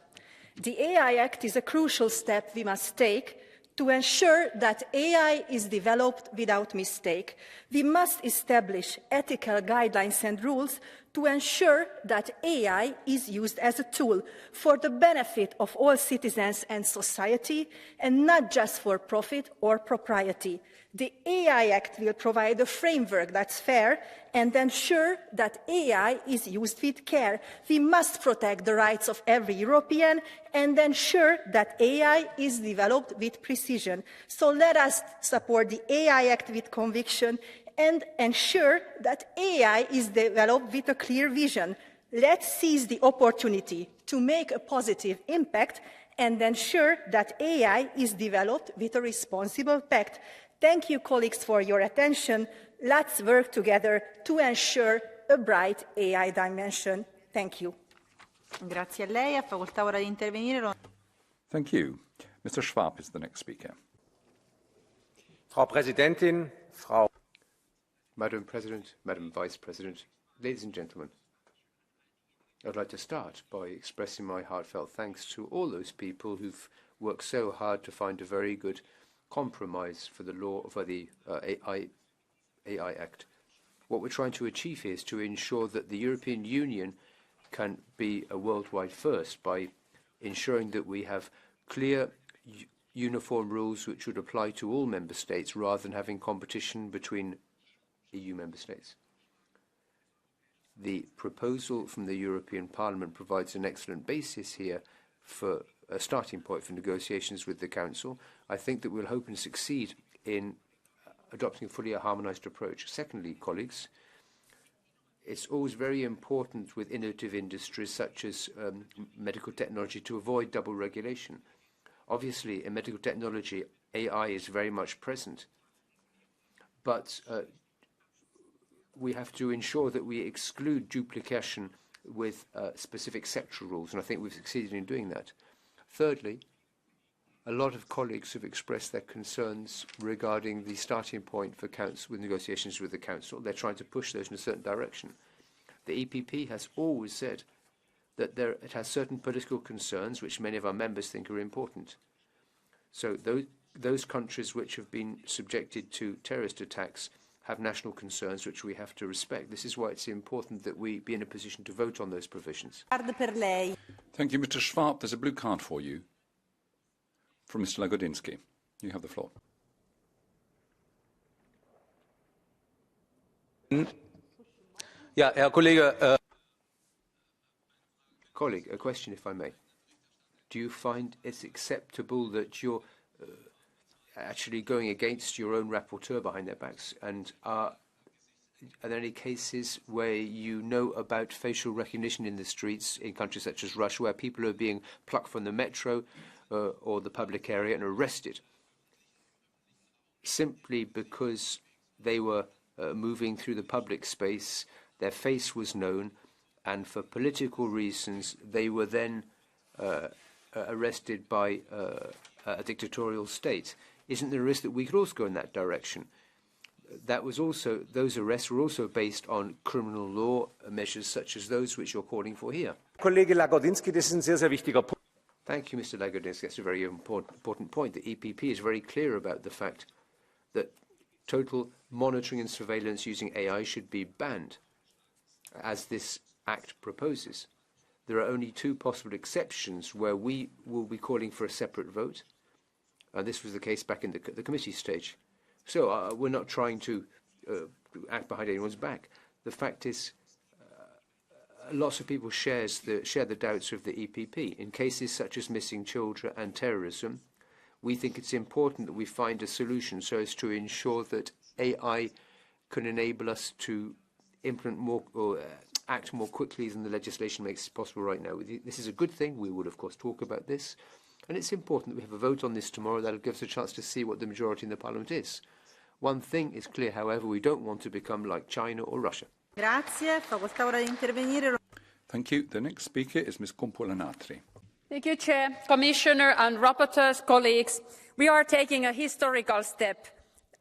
The AI Act is a crucial step we must take to ensure that AI is developed without mistake. We must establish ethical guidelines and rules to ensure that AI is used as a tool for the benefit of all citizens and society, and not just for profit or propriety. The AI Act will provide a framework that's fair and ensure that AI is used with care. We must protect the rights of every European and ensure that AI is developed with precision. So let us support the AI Act with conviction and ensure that AI is developed with a clear vision. Let's seize the opportunity to make a positive impact and ensure that AI is developed with a responsible pact. Thank you, colleagues, for your attention. Let's work together to ensure a bright AI dimension. Thank you. Grazie a lei. Ha facoltà ora di intervenire. Thank you. Mr. Schwab is the next speaker. Frau Präsidentin, Madam President, Madam Vice President, ladies and gentlemen, I'd like to start by expressing my heartfelt thanks to all those people who've worked so hard to find a very good compromise for the AI Act. What we're trying to achieve here is to ensure that the European Union can be a worldwide first by ensuring that we have clear, uniform rules which would apply to all member states rather than having competition between EU member states. The proposal from the European Parliament provides an excellent basis here for a starting point for negotiations with the Council. I think that we'll hope and succeed in adopting fully a harmonised approach. Secondly, colleagues, it's always very important with innovative industries such as medical technology to avoid double regulation. Obviously, in medical technology, AI is very much present, but we have to ensure that we exclude duplication with specific sectoral rules, and I think we've succeeded in doing that. Thirdly, a lot of colleagues have expressed their concerns regarding the starting point for council with negotiations with the Council. They're trying to push those in a certain direction. The EPP has always said that it has certain political concerns which many of our members think are important. So those countries which have been subjected to terrorist attacks have national concerns which we have to respect. This is why it's important that we be in a position to vote on those provisions. Thank you, Mr. Schwab. There's a blue card for you from Mr. Lagodinsky. You have the floor. Ja, Herr Kollege. Colleague, a question, if I may. Do you find it's acceptable that you're actually going against your own rapporteur behind their backs? And are there any cases where you know about facial recognition in the streets in countries such as Russia, where people are being plucked from the metro or the public area and arrested simply because they were moving through the public space, their face was known, and for political reasons they were then arrested by a dictatorial state? Isn't there a risk that we could also go in that direction? Those arrests were also based on criminal law measures such as those which you're calling for here. Kollege Lagodinsky, das ist ein sehr, sehr wichtiger Punkt. Thank you, Mr. Lagodinsky. That's a very important point. The EPP is very clear about the fact that total monitoring and surveillance using AI should be banned, as this Act proposes. There are only two possible exceptions where we will be calling for a separate vote. This was the case back in the committee stage. So we're not trying to act behind anyone's back. The fact is, lots of people share the doubts of the EPP. In cases such as missing children and terrorism, we think it's important that we find a solution so as to ensure that AI can enable us to implement more or act more quickly than the legislation makes possible right now. This is a good thing. We will, of course, talk about this. And it's important that we have a vote on this tomorrow. That'll give us a chance to see what the majority in the Parliament is. One thing is clear, however, we don't want to become like China or Russia. Thank you. The next speaker is Ms. Kumpula-Natri. Thank you, Chair, Commissioner and rapporteurs, colleagues. We are taking a historical step,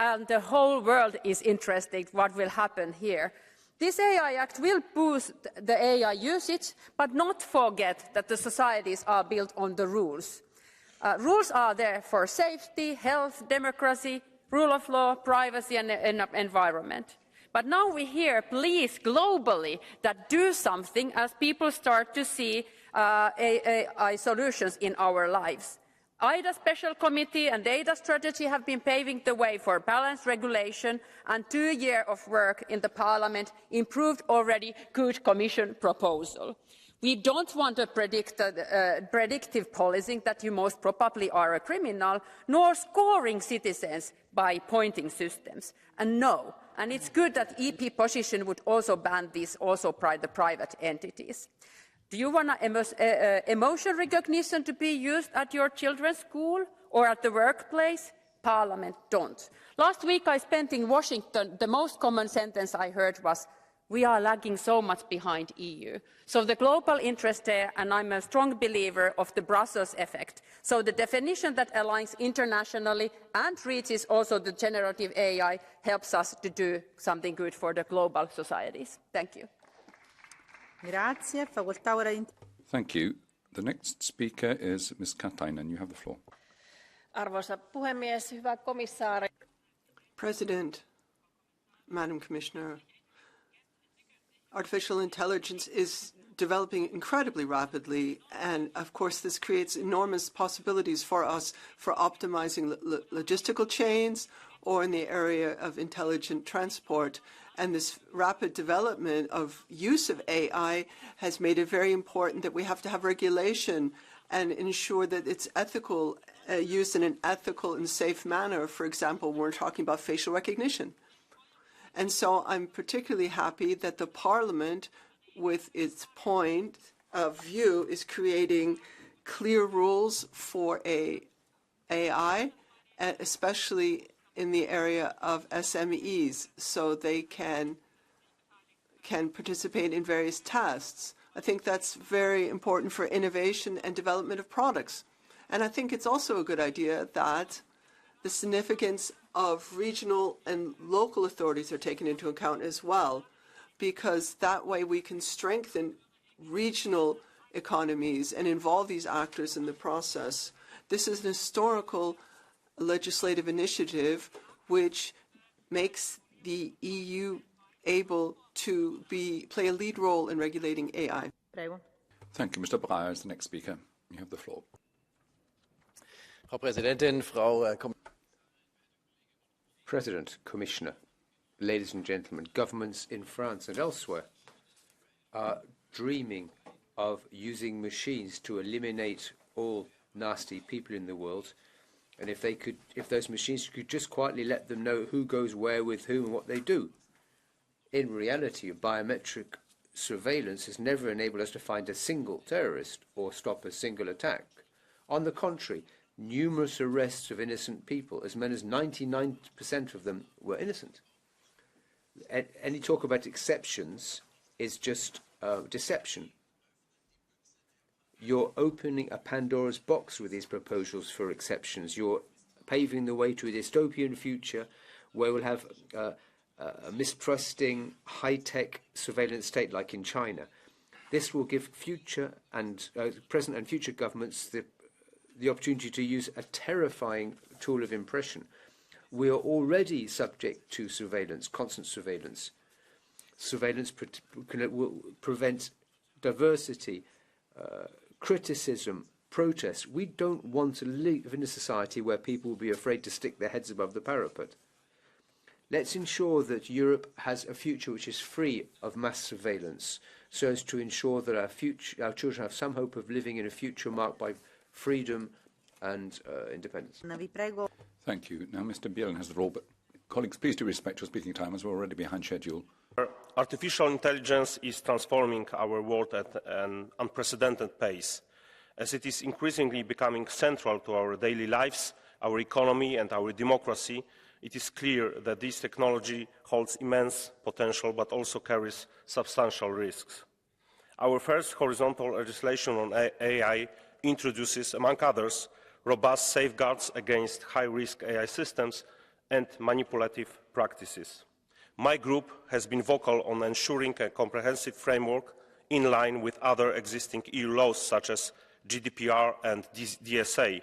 and the whole world is interested in what will happen here. This AI Act will boost the AI usage, but not forget that the societies are built on the rules. Rules are there for safety, health, democracy, rule of law, privacy and environment. But now we hear pleas globally that do something as people start to see AI solutions in our lives. IDA Special Committee and Data Strategy have been paving the way for balanced regulation, and 2 years of work in the Parliament improved already good Commission proposal. We don't want a predictive policing that you most probably are a criminal, nor scoring citizens by pointing systems. And no, and it's good that EP position would also ban this also by the private entities. Do you want emotion recognition to be used at your children's school or at the workplace? Parliament don't. Last week I spent in Washington. The most common sentence I heard was, "We are lagging so much behind EU." So the global interest there, and I'm a strong believer of the Brussels effect. So the definition that aligns internationally and reaches also the generative AI helps us to do something good for the global societies. Thank you. Thank you. The next speaker is Ms. Katainen. You have the floor. Arvoisa puhemies, hyvä komissaari. President, Madam Commissioner, artificial intelligence is developing incredibly rapidly. And of course, this creates enormous possibilities for us for optimizing logistical chains or in the area of intelligent transport. And this rapid development of use of AI has made it very important that we have to have regulation and ensure that it's ethical, used in an ethical and safe manner. For example, when we're talking about facial recognition. And so I'm particularly happy that the Parliament, with its point of view, is creating clear rules for AI, especially in the area of SMEs, so they can participate in various tasks. I think that's very important for innovation and development of products. And I think it's also a good idea that the significance of regional and local authorities are taken into account as well, because that way we can strengthen regional economies and involve these actors in the process. This is an historical legislative initiative which makes the EU able to play a lead role in regulating AI. Thank you. Mr. Breyer is the next speaker. You have the floor. Frau Präsidentin, Frau President, Commissioner, ladies and gentlemen, governments in France and elsewhere are dreaming of using machines to eliminate all nasty people in the world. And if those machines could just quietly let them know who goes where with whom and what they do. In reality, biometric surveillance has never enabled us to find a single terrorist or stop a single attack. On the contrary, numerous arrests of innocent people, as many as 99% of them were innocent. Any talk about exceptions is just deception. You're opening a Pandora's box with these proposals for exceptions. You're paving the way to a dystopian future where we'll have a mistrusting, high-tech surveillance state like in China. This will give present and future governments the opportunity to use a terrifying tool of impression. We are already subject to surveillance, constant surveillance. Surveillance will prevent diversity, criticism, protest. We don't want to live in a society where people will be afraid to stick their heads above the parapet. Let's ensure that Europe has a future which is free of mass surveillance, so as to ensure that our children have some hope of living in a future marked by freedom and independence. Thank you. Now Mr. Bielen has the floor, but colleagues, please do respect your speaking time as we're already behind schedule. Artificial intelligence is transforming our world at an unprecedented pace, as it is increasingly becoming central to our daily lives, our economy and our democracy. It is clear that this technology holds immense potential but also carries substantial risks. Our first horizontal legislation on AI introduces, among others, robust safeguards against high-risk AI systems and manipulative practices. My group has been vocal on ensuring a comprehensive framework in line with other existing EU laws such as GDPR and DSA,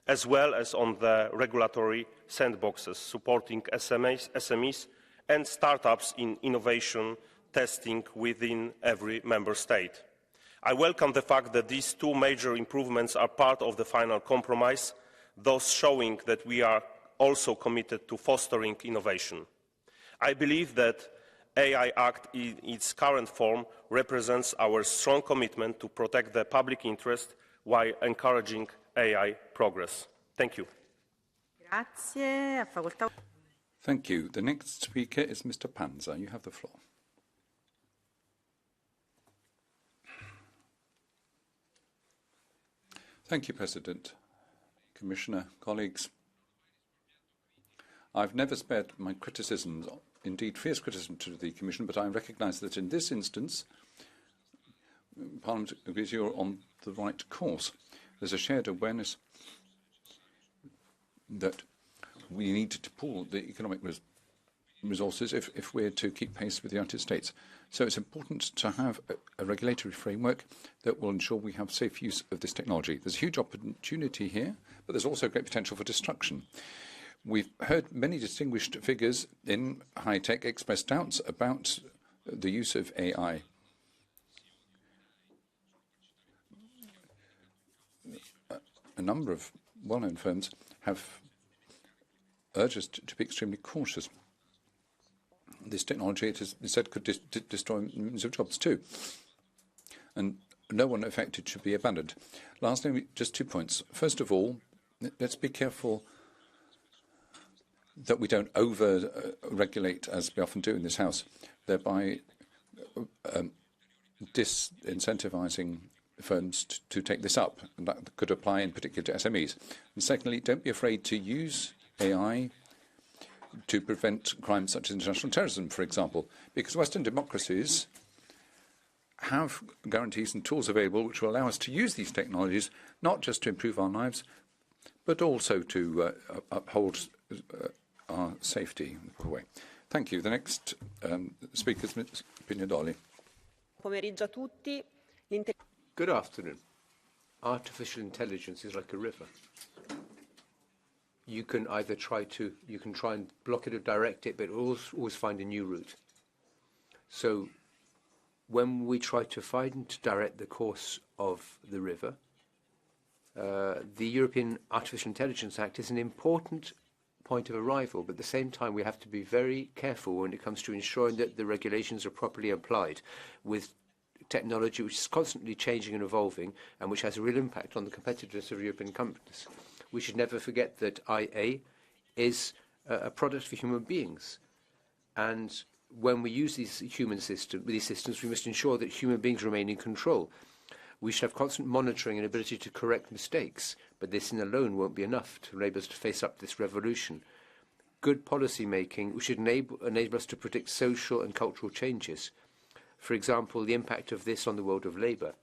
as well as on the regulatory sandboxes supporting SMEs and startups in innovation testing within every member state. I welcome the fact that these two major improvements are part of the final compromise, thus showing that we are also committed to fostering innovation. I believe that AI Act in its current form represents our strong commitment to protect the public interest while encouraging AI progress. Thank you. Thank you. The next speaker is Mr. Panza. You have the floor. Thank you, President, Commissioner, colleagues. I've never spared my criticisms, indeed fierce criticism to the Commission, but I recognise that in this instance, Parliament agrees you're on the right course. There's a shared awareness that we need to pool the economic resources if we're to keep pace with the United States. So it's important to have a regulatory framework that will ensure we have safe use of this technology. There's a huge opportunity here, but there's also great potential for destruction. We've heard many distinguished figures in high-tech express doubts about the use of AI. a number of well-known firms have urged us to be extremely cautious. This technology, it is said, could destroy millions of jobs too. And no one affected should be abandoned. Lastly, just 2 points. First of all, let's be careful that we don't over-regulate, as we often do in this House, thereby disincentivizing firms to take this up. And that could apply in particular to SMEs. And secondly, don't be afraid to use AI to prevent crimes such as international terrorism, for example, because Western democracies have guarantees and tools available which will allow us to use these technologies not just to improve our lives, but also to uphold our safety in a way. Thank you. The next speaker is Ms. Pignedoli. Good afternoon. Artificial intelligence is like a river. You can either try and block it or direct it, but it will always find a new route. So when we try to find to direct the course of the river, the European Artificial Intelligence Act is an important point of arrival, but at the same time we have to be very careful when it comes to ensuring that the regulations are properly applied with technology which is constantly changing and evolving and which has a real impact on the competitiveness of European companies. We should never forget that IA is a product for human beings. And when we use these systems, we must ensure that human beings remain in control. We should have constant monitoring and ability to correct mistakes, but this in alone won't be enough to enable us to face up to this revolution. Good policy making should enable us to predict social and cultural changes. For example, the impact of this on the world of labour.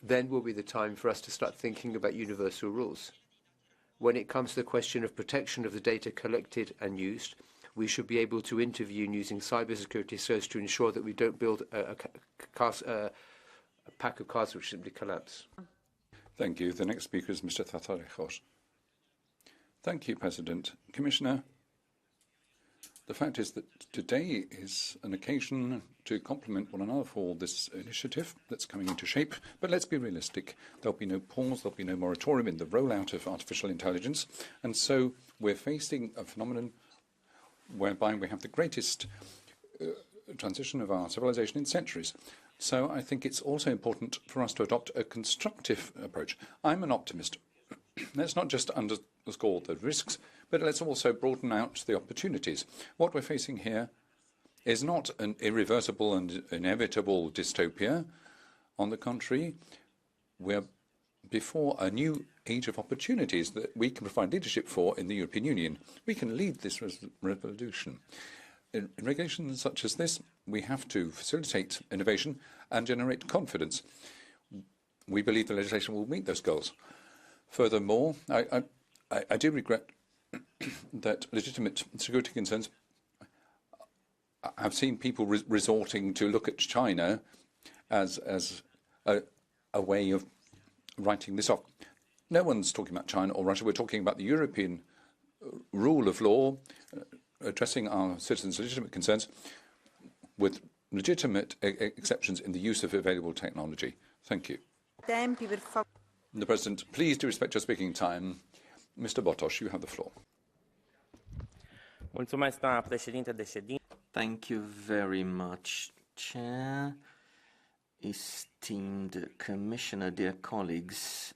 Then will be the time for us to start thinking about universal rules. When it comes to the question of protection of the data collected and used, we should be able to intervene using cybersecurity so as to ensure that we don't build a pack of cards which simply collapse. Thank you. The next speaker is Mr. Tattarechos. Thank you, President. Commissioner, the fact is that today is an occasion to compliment one another for this initiative that's coming into shape. But let's be realistic. There'll be no pause, there'll be no moratorium in the rollout of artificial intelligence. And so we're facing a phenomenon whereby we have the greatest transition of our civilization in centuries. So I think it's also important for us to adopt a constructive approach. I'm an optimist. Let's not just underscore the risks, but let's also broaden out the opportunities. What we're facing here is not an irreversible and inevitable dystopia. On the contrary, we're before a new age of opportunities that we can provide leadership for in the European Union. We can lead this revolution. In regulations such as this, we have to facilitate innovation and generate confidence. We believe the legislation will meet those goals. Furthermore, I do regret that legitimate security concerns have seen people resorting to look at China as a way of writing this off. No one's talking about China or Russia. We're talking about the European rule of law, addressing our citizens' legitimate concerns with legitimate exceptions in the use of available technology. Thank you. The President, please do respect your speaking time. Mr. Botos, you have the floor. Thank you very much, Chair. Esteemed Commissioner, dear colleagues,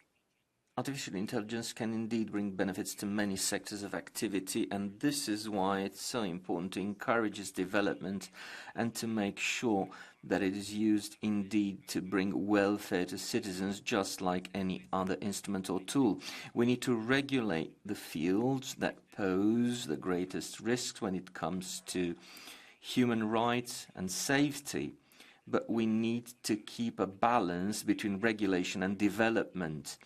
artificial intelligence can indeed bring benefits to many sectors of activity, and this is why it's so important to encourage its development and to make sure that it is used indeed to bring welfare to citizens, just like any other instrument or tool. We need to regulate the fields that pose the greatest risks when it comes to human rights and safety, but we need to keep a balance between regulation and development,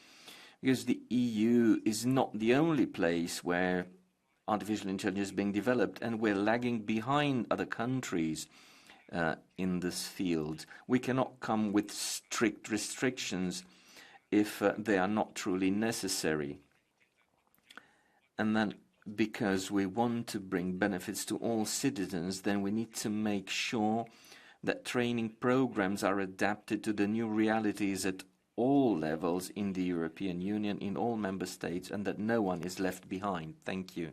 because the EU is not the only place where artificial intelligence is being developed, and we're lagging behind other countries in this field. We cannot come with strict restrictions if they are not truly necessary. And then, because we want to bring benefits to all citizens, then we need to make sure that training programs are adapted to the new realities at all levels in the European Union, in all member states, and that no one is left behind. Thank you.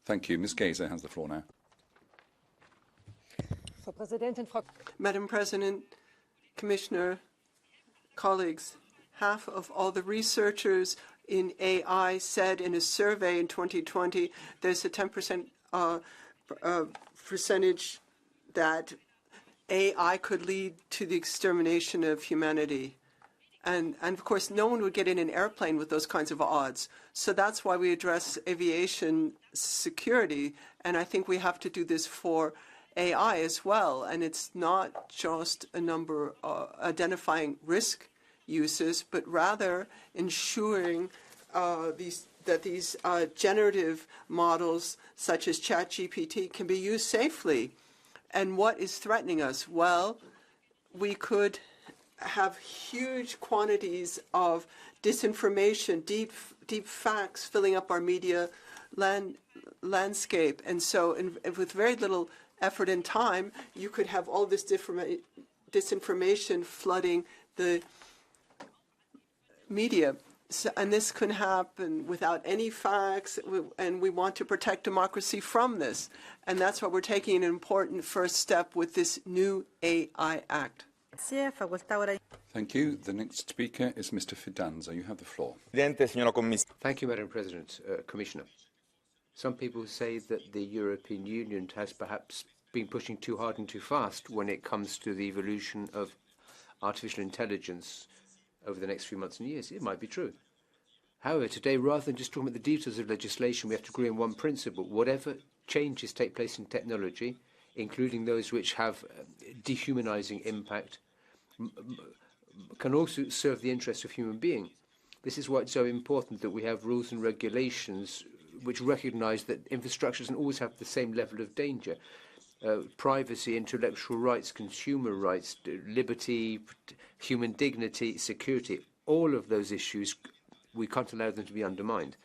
Thank you. Ms. Geyser has the floor now. Madam President, Commissioner, colleagues, half of all the researchers in AI said in a survey in 2020 there's a 10% percentage that AI could lead to the extermination of humanity. And of course, no one would get in an airplane with those kinds of odds. So that's why we address aviation security. And I think we have to do this for AI as well. And it's not just a number identifying risk uses, but rather ensuring that these generative models, such as ChatGPT, can be used safely. And what is threatening us? Well, we could have huge quantities of disinformation, deep facts filling up our media landscape. And so with very little effort and time, you could have all this disinformation flooding the media. So, and this can happen without any facts, and we want to protect democracy from this. And that's why we're taking an important first step with this new AI Act. Thank you. The next speaker is Mr. Fidanza. You have the floor. Thank you, Madam President. Commissioner. Some people say that the European Union has perhaps been pushing too hard and too fast when it comes to the evolution of artificial intelligence over the next few months and years. It might be true. However, today, rather than just talking about the details of legislation, we have to agree on one principle. Whatever changes take place in technology, including those which have dehumanizing impact, can also serve the interests of human beings. This is why it's so important that we have rules and regulations which recognize that infrastructure doesn't always have the same level of danger. Privacy, intellectual rights, consumer rights, liberty, human dignity, security, all of those issues, we can't allow them to be undermined.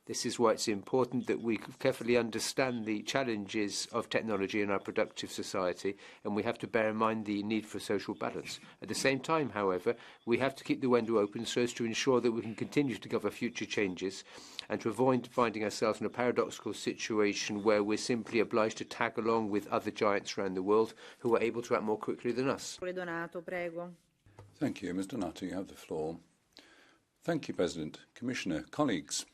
This is why it's important that we carefully understand the challenges of technology in our productive society, and we have to bear in mind the need for social balance. At the same time, however, we have to keep the window open so as to ensure that we can continue to cover future changes and to avoid finding ourselves in a paradoxical situation where we're simply obliged to tag along with other giants around the world who are able to act more quickly than us. Thank you. Ms. Donato, you have the floor. Thank you, President, Commissioner, colleagues.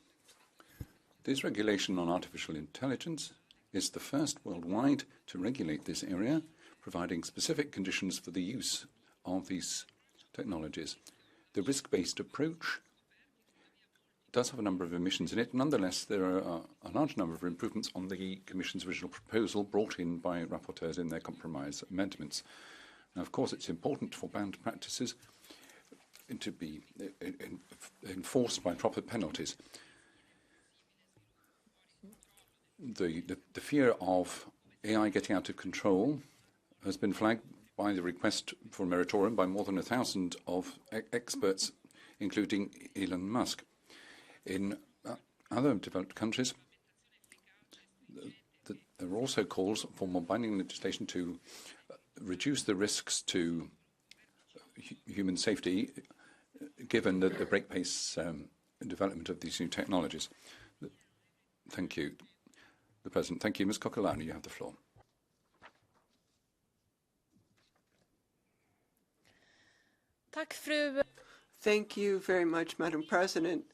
This regulation on artificial intelligence is the first worldwide to regulate this area, providing specific conditions for the use of these technologies. The risk-based approach does have a number of omissions in it. Nonetheless, there are a large number of improvements on the Commission's original proposal brought in by rapporteurs in their compromise amendments. Now, of course, it's important for banned practices to be enforced by proper penalties. The fear of AI getting out of control has been flagged by the request for a moratorium by more than 1,000 of experts, including Elon Musk. In other developed countries, there are also calls for more binding legislation to reduce the risks to human safety, given the break-pace development of these new technologies. Thank you. The President. Thank you. Ms. Coccolani, you have the floor. Thank you very much, Madam President.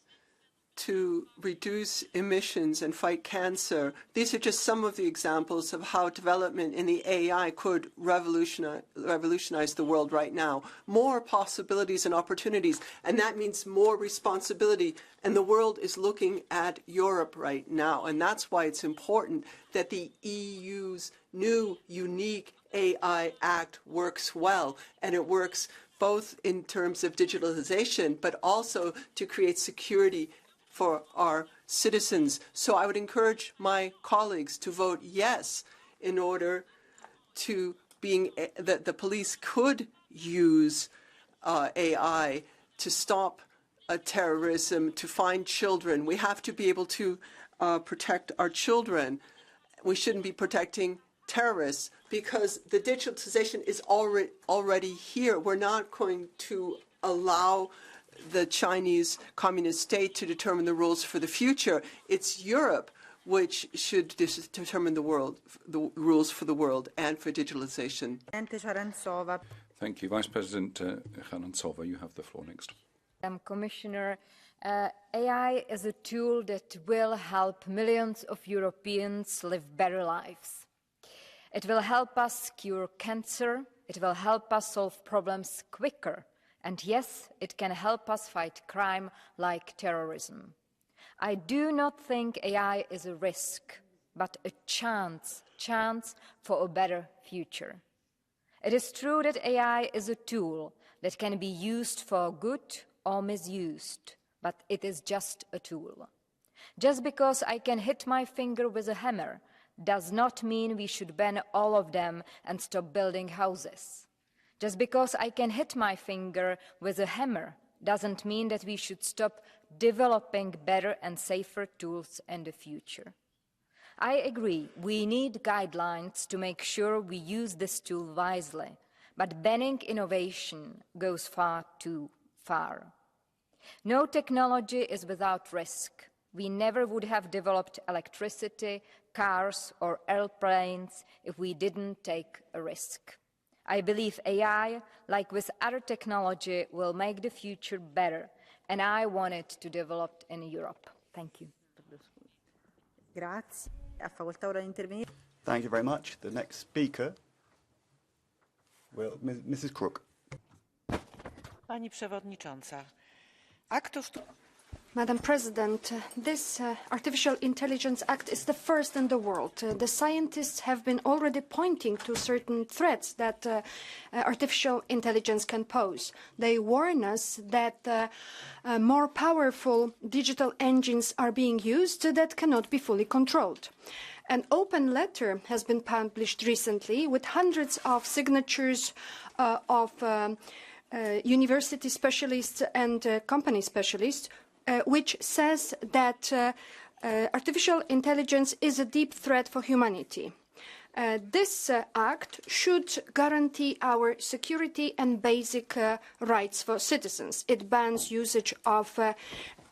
To reduce emissions and fight cancer, these are just some of the examples of how development in the AI could revolutionize the world right now. More possibilities and opportunities, and that means more responsibility. And the world is looking at Europe right now, and that's why it's important that the EU's new, unique AI Act works well, and it works both in terms of digitalization, but also to create security for our citizens. So I would encourage my colleagues to vote yes in order to that the police could use AI to stop terrorism, to find children. We have to be able to protect our children. We shouldn't be protecting terrorists, because the digitalization is already here. We're not going to allow the Chinese Communist state to determine the rules for the future. It's Europe which should determine the rules for the world and for digitalization. Thank you. Vice President Charanzova, you have the floor next. Commissioner, AI is a tool that will help millions of Europeans live better lives. It will help us cure cancer. It will help us solve problems quicker. And yes, it can help us fight crime like terrorism. I do not think AI is a risk, but a chance for a better future. It is true that AI is a tool that can be used for good or misused, but it is just a tool. Just because I can hit my finger with a hammer does not mean we should ban all of them and stop building houses. Just because I can hit my finger with a hammer doesn't mean that we should stop developing better and safer tools in the future. I agree, we need guidelines to make sure we use this tool wisely, but banning innovation goes far too far. No technology is without risk. We never would have developed electricity, cars, or airplanes if we didn't take a risk. I believe AI, like with other technology, will make the future better, and I want it to develop in Europe. Thank you. Thank you very much. The next speaker will Mrs. Crook. Pani Przewodnicząca. Madam President, this Artificial Intelligence Act is the first in the world. The scientists have been already pointing to certain threats that artificial intelligence can pose. They warn us that more powerful digital engines are being used that cannot be fully controlled. An open letter has been published recently with hundreds of signatures of university specialists and company specialists, which says that artificial intelligence is a deep threat for humanity. This act should guarantee our security and basic rights for citizens. It bans usage of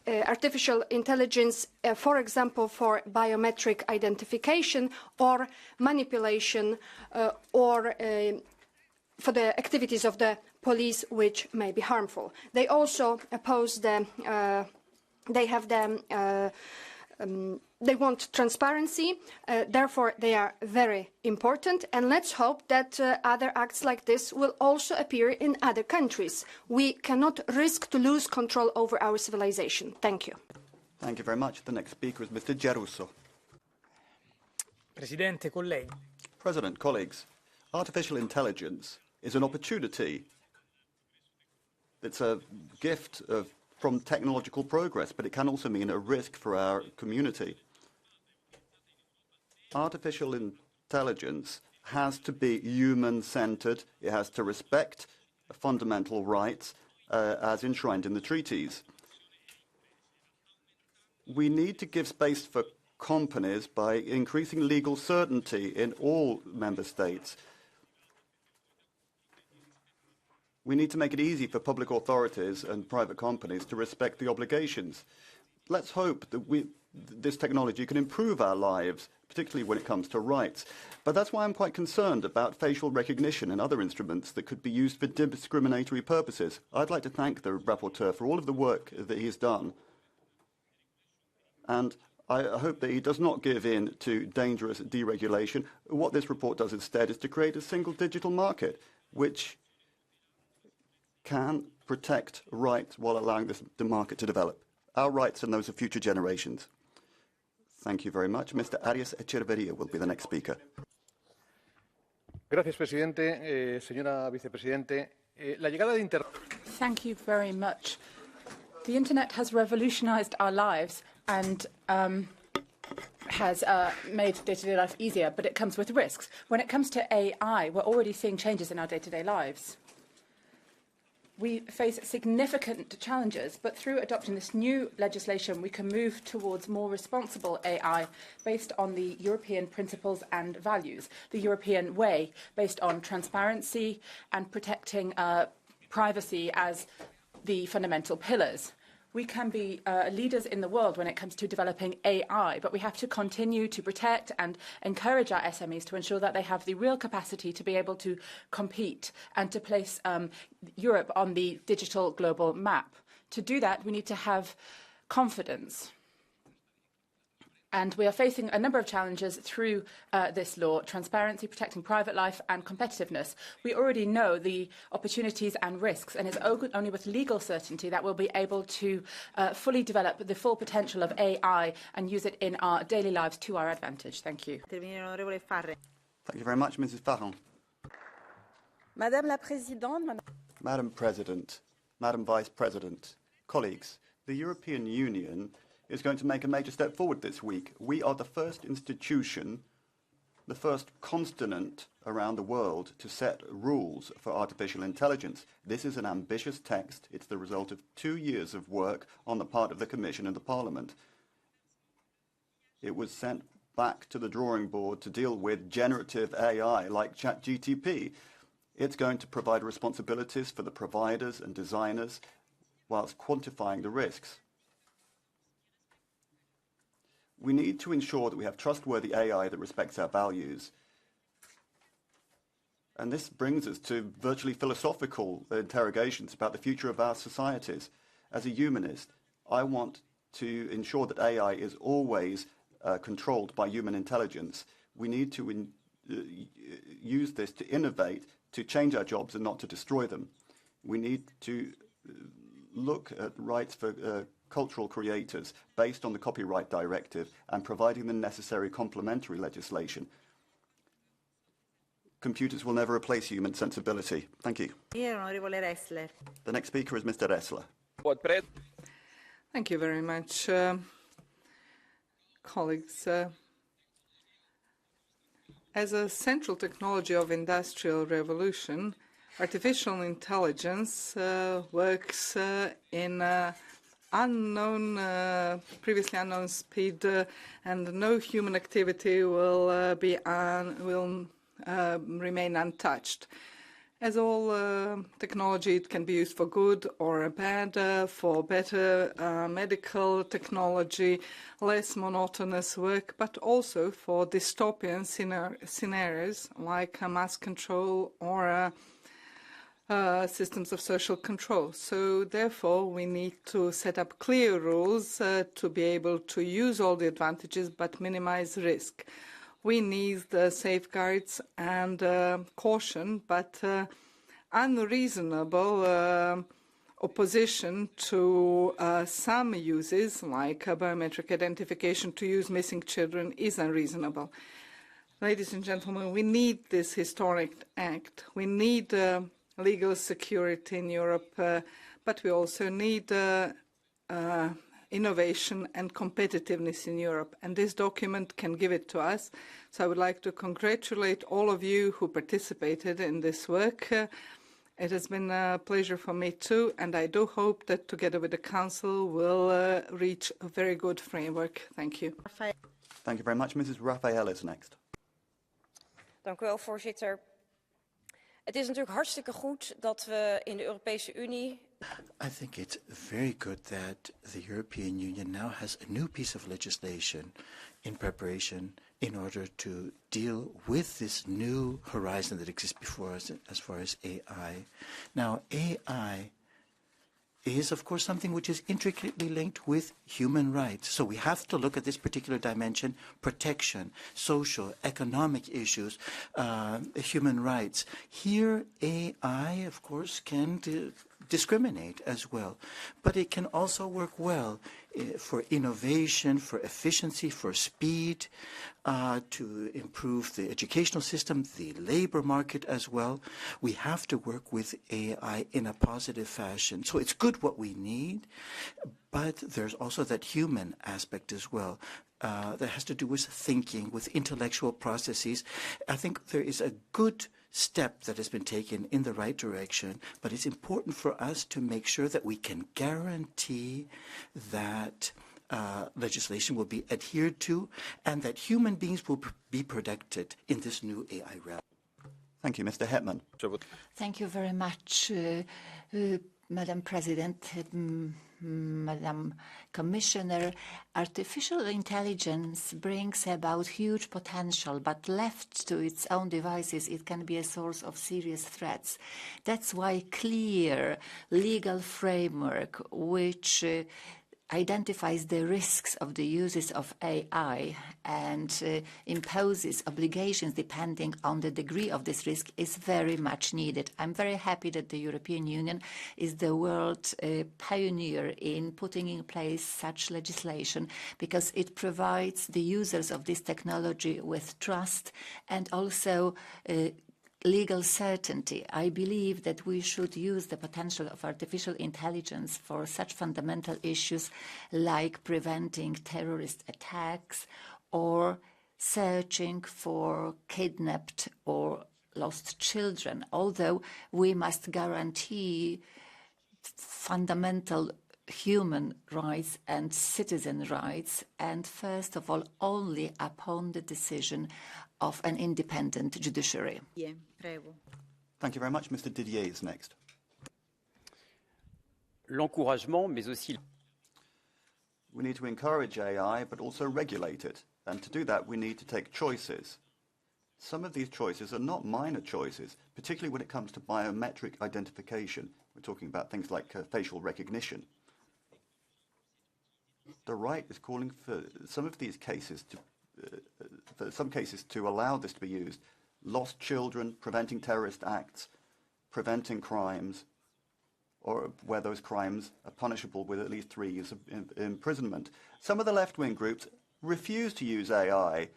artificial intelligence, for example, for biometric identification or manipulation or for the activities of the police, which may be harmful. They also oppose the they want transparency, therefore they are very important, and let's hope that other acts like this will also appear in other countries. We cannot risk to lose control over our civilization. Thank you. Thank you very much. The next speaker is Mr. Giarrusso. Presidente, colleghi. President, colleagues, artificial intelligence is an opportunity. It's a gift from technological progress, but it can also mean a risk for our community. Artificial intelligence has to be human-centered. It has to respect fundamental rights as enshrined in the treaties. We need to give space for companies by increasing legal certainty in all member states. We need to make it easy for public authorities and private companies to respect the obligations. Let's hope that this technology can improve our lives, particularly when it comes to rights. But that's why I'm quite concerned about facial recognition and other instruments that could be used for discriminatory purposes. I'd like to thank the rapporteur for all of the work that he's done. And I hope that he does not give in to dangerous deregulation. What this report does instead is to create a single digital market, which can protect rights while allowing the market to develop. Our rights and those of future generations. Thank you very much. Mr. Arias Echeverría will be the next speaker. Gracias, presidente. Señora vicepresidente, la llegada de Internet. Thank you very much. The internet has revolutionized our lives and has made day-to-day life easier, but it comes with risks. When it comes to AI, we're already seeing changes in our day-to-day lives. we face significant challenges, but through adopting this new legislation, we can move towards more responsible AI based on the European principles and values, the European way, based on transparency and protecting privacy as the fundamental pillars. We can be leaders in the world when it comes to developing AI, but we have to continue to protect and encourage our SMEs to ensure that they have the real capacity to be able to compete and to place Europe on the digital global map. To do that, we need to have confidence. And we are facing a number of challenges through this law: transparency, protecting private life, and competitiveness. We already know the opportunities and risks, and it's only with legal certainty that we'll be able to fully develop the full potential of AI and use it in our daily lives to our advantage. Thank you. Thank you very much, Mrs. Farron. Madam President, Madam Vice President, colleagues, the European Union is going to make a major step forward this week. We are the first institution, the first continent around the world to set rules for artificial intelligence. This is an ambitious text. It's the result of 2 years of work on the part of the Commission and the Parliament. It was sent back to the drawing board to deal with generative AI like ChatGPT. It's going to provide responsibilities for the providers and designers whilst quantifying the risks. We need to ensure that we have trustworthy AI that respects our values. And this brings us to virtually philosophical interrogations about the future of our societies. As a humanist, I want to ensure that AI is always controlled by human intelligence. We need to use this to innovate, to change our jobs and not to destroy them. We need to look at rights for cultural creators based on the Copyright Directive and providing the necessary complementary legislation. Computers will never replace human sensibility. Thank you. The next speaker is Mr. Ressler. Thank you very much, colleagues. As a central technology of industrial revolution, artificial intelligence works in previously unknown speed, and no human activity will remain untouched. As all technology, it can be used for good or bad, for better medical technology, less monotonous work, but also for dystopian scenarios like mass control or systems of social control. So therefore, we need to set up clear rules to be able to use all the advantages but minimize risk. We need the safeguards and caution, but unreasonable opposition to some uses, like biometric identification to use missing children, is unreasonable. Ladies and gentlemen, we need this historic act. We need legal security in Europe, but we also need innovation and competitiveness in Europe, and this document can give it to us. So I would like to congratulate all of you who participated in this work. It has been a pleasure for me too, and I do hope that together with the Council we'll reach a very good framework. Thank you. Thank you very much. Mrs. Raphael is next. Dank u wel, voorzitter. Het is natuurlijk hartstikke goed dat we in de Europese Unie. I think it's very good that the European Union now has a new piece of legislation in preparation in order to deal with this new horizon that exists before us as far as AI. Now, AI is, of course, something which is intricately linked with human rights. So we have to look at this particular dimension: protection, social, economic issues, human rights. Here, AI, of course, can discriminate as well, but it can also work well for innovation, for efficiency, for speed, to improve the educational system, the labor market as well. We have to work with AI in a positive fashion. So it's good what we need, but there's also that human aspect as well. That has to do with thinking, with intellectual processes. I think there is a good step that has been taken in the right direction, but it's important for us to make sure that we can guarantee that legislation will be adhered to and that human beings will be protected in this new AI realm. Thank you, Mr. Hetman. Thank you very much, Madam President, Madam Commissioner. Artificial intelligence brings about huge potential, but left to its own devices, it can be a source of serious threats. That's why clear legal framework which identifies the risks of the uses of AI and imposes obligations depending on the degree of this risk is very much needed. I'm very happy that the European Union is the world pioneer in putting in place such legislation, because it provides the users of this technology with trust and also legal certainty. I believe that we should use the potential of artificial intelligence for such fundamental issues like preventing terrorist attacks or searching for kidnapped or lost children, although we must guarantee fundamental human rights and citizen rights, and first of all, only upon the decision of an independent judiciary. Thank you very much. Mr. Didier is next. L'encouragement, mais aussi... We need to encourage AI, but also regulate it. And to do that, we need to take choices. Some of these choices are not minor choices, particularly when it comes to biometric identification. We're talking about things like facial recognition. The right is calling for some of these cases to allow this to be used. Lost children, preventing terrorist acts, preventing crimes, or where those crimes are punishable with at least 3 years of imprisonment. Some of the left-wing groups refuse to use AI,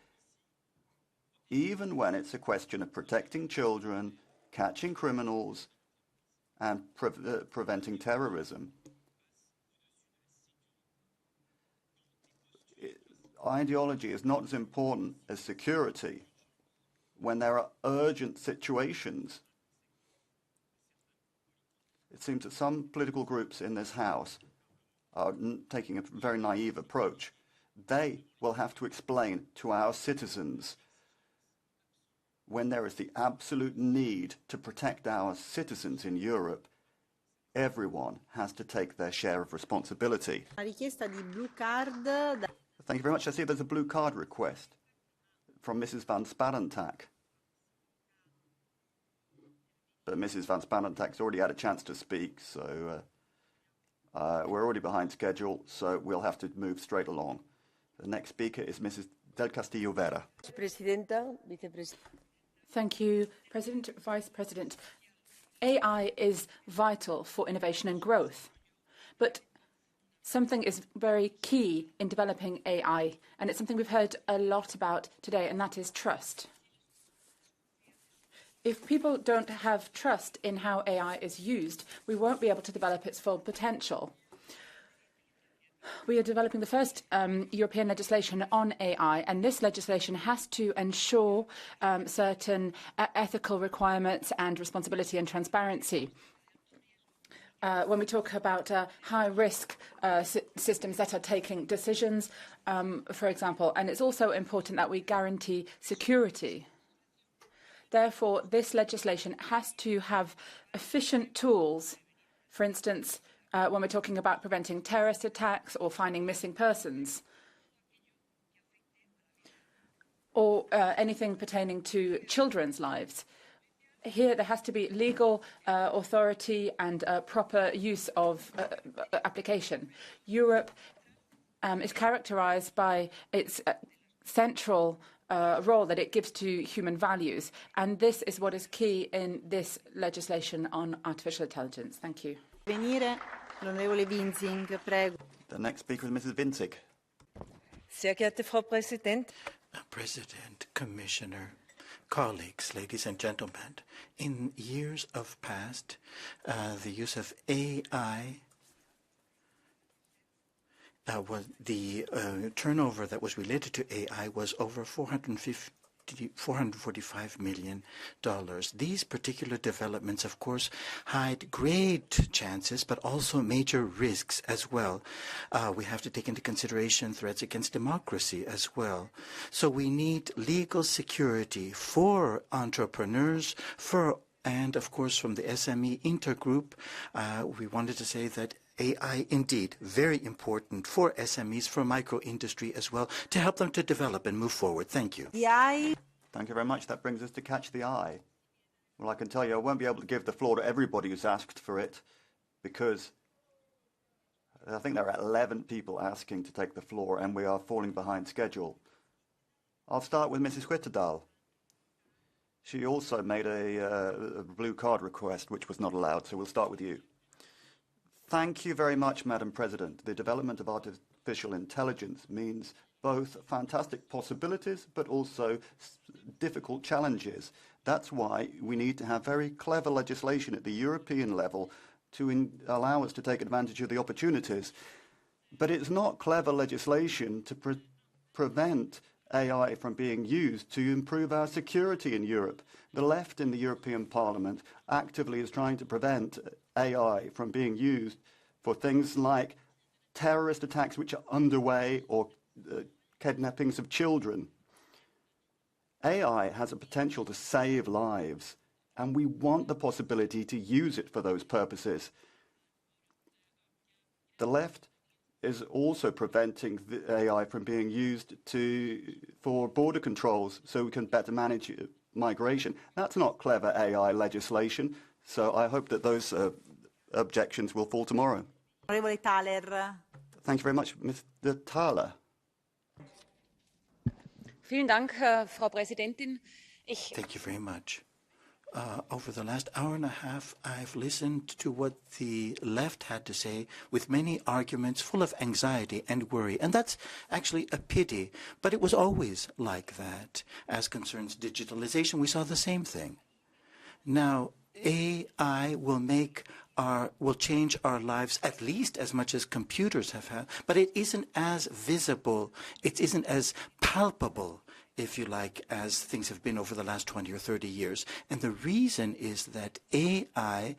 even when it's a question of protecting children, catching criminals, and preventing terrorism. Ideology is not as important as security when there are urgent situations. It seems that some political groups in this House are taking a very naive approach. They will have to explain to our citizens when there is the absolute need to protect our citizens in Europe. Everyone has to take their share of responsibility. Thank you very much. I see there's a blue card request from Mrs. Van Sparentak. But Mrs. Van Sparentak's already had a chance to speak, so we're already behind schedule, so we'll have to move straight along. The next speaker is Mrs. Del Castillo Vera. Thank you, President, Vice President. AI is vital for innovation and growth, but something is very key in developing AI, and it's something we've heard a lot about today, and that is trust. If people don't have trust in how AI is used, we won't be able to develop its full potential. We are developing the first European legislation on AI, and this legislation has to ensure certain ethical requirements and responsibility and transparency. When we talk about high-risk systems that are taking decisions, for example, and it's also important that we guarantee security. Therefore, this legislation has to have efficient tools, for instance, when we're talking about preventing terrorist attacks or finding missing persons, or anything pertaining to children's lives. Here, there has to be legal authority and proper use of application. Europe is characterized by its central role that it gives to human values, and this is what is key in this legislation on artificial intelligence. Thank you. The next speaker is Mrs. Winzig. Sehr geehrte Frau Präsident. President, Commissioner, colleagues, ladies and gentlemen, in years of past, the use of AI, the turnover that was related to AI was over 450 $445 million. These particular developments, of course, hide great chances, but also major risks as well. We have to take into consideration threats against democracy as well. So we need legal security for entrepreneurs, and of course from the SME intergroup, we wanted to say that AI, indeed, very important for SMEs, for micro-industry as well, to help them to develop and move forward. Thank you. Thank you very much. That brings us to Catch the Eye. Well, I can tell you I won't be able to give the floor to everybody who's asked for it, because I think there are 11 people asking to take the floor, and we are falling behind schedule. I'll start with Mrs. Whitterdal. She also made a blue card request, which was not allowed, so we'll start with you. Thank you very much, Madam President. The development of artificial intelligence means both fantastic possibilities but also difficult challenges. That's why we need to have very clever legislation at the European level to allow us to take advantage of the opportunities. But it's not clever legislation to prevent AI from being used to improve our security in Europe. The left in the European Parliament actively is trying to prevent AI from being used for things like terrorist attacks which are underway or kidnappings of children. AI has a potential to save lives, and we want the possibility to use it for those purposes. The left is also preventing the AI from being used for border controls so we can better manage migration. That's not clever AI legislation, so I hope that those objections will fall tomorrow. Thank you very much, Mr. Thaler. Vielen Dank, Frau Präsidentin. Thank you very much. Over the last hour and a half, I've listened to what the left had to say with many arguments full of anxiety and worry. And that's actually a pity. But it was always like that. As concerns digitalization, we saw the same thing. Now, AI will change our lives at least as much as computers have had, but it isn't as visible, it isn't as palpable, if you like, as things have been over the last 20 or 30 years. And the reason is that AI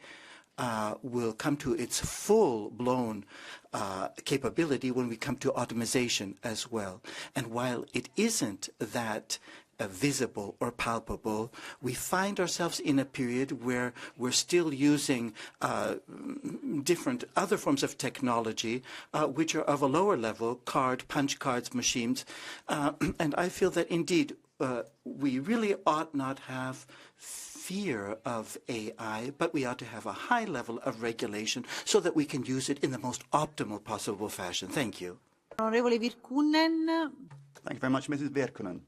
will come to its full-blown capability when we come to automation as well. And while it isn't that visible or palpable, we find ourselves in a period where we're still using different other forms of technology which are of a lower level, punch cards, machines. And I feel that indeed we really ought not have fear of AI, but we ought to have a high level of regulation so that we can use it in the most optimal possible fashion. Thank you. Thank you very much, Mrs. Virkkunen.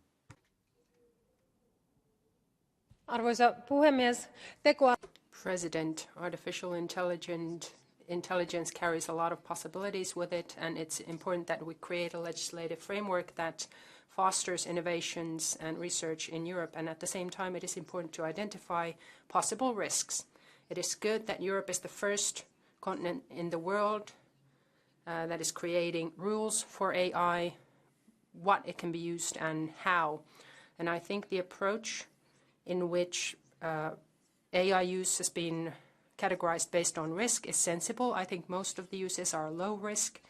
Arvoisa puhemies, President, artificial intelligence carries a lot of possibilities with it, and it's important that we create a legislative framework that fosters innovations and research in Europe. And at the same time, it is important to identify possible risks. It is good that Europe is the first continent in the world that is creating rules for AI, what it can be used and how. And I think the approach in which AI use has been categorized based on risk is sensible. I think most of the uses are low risk.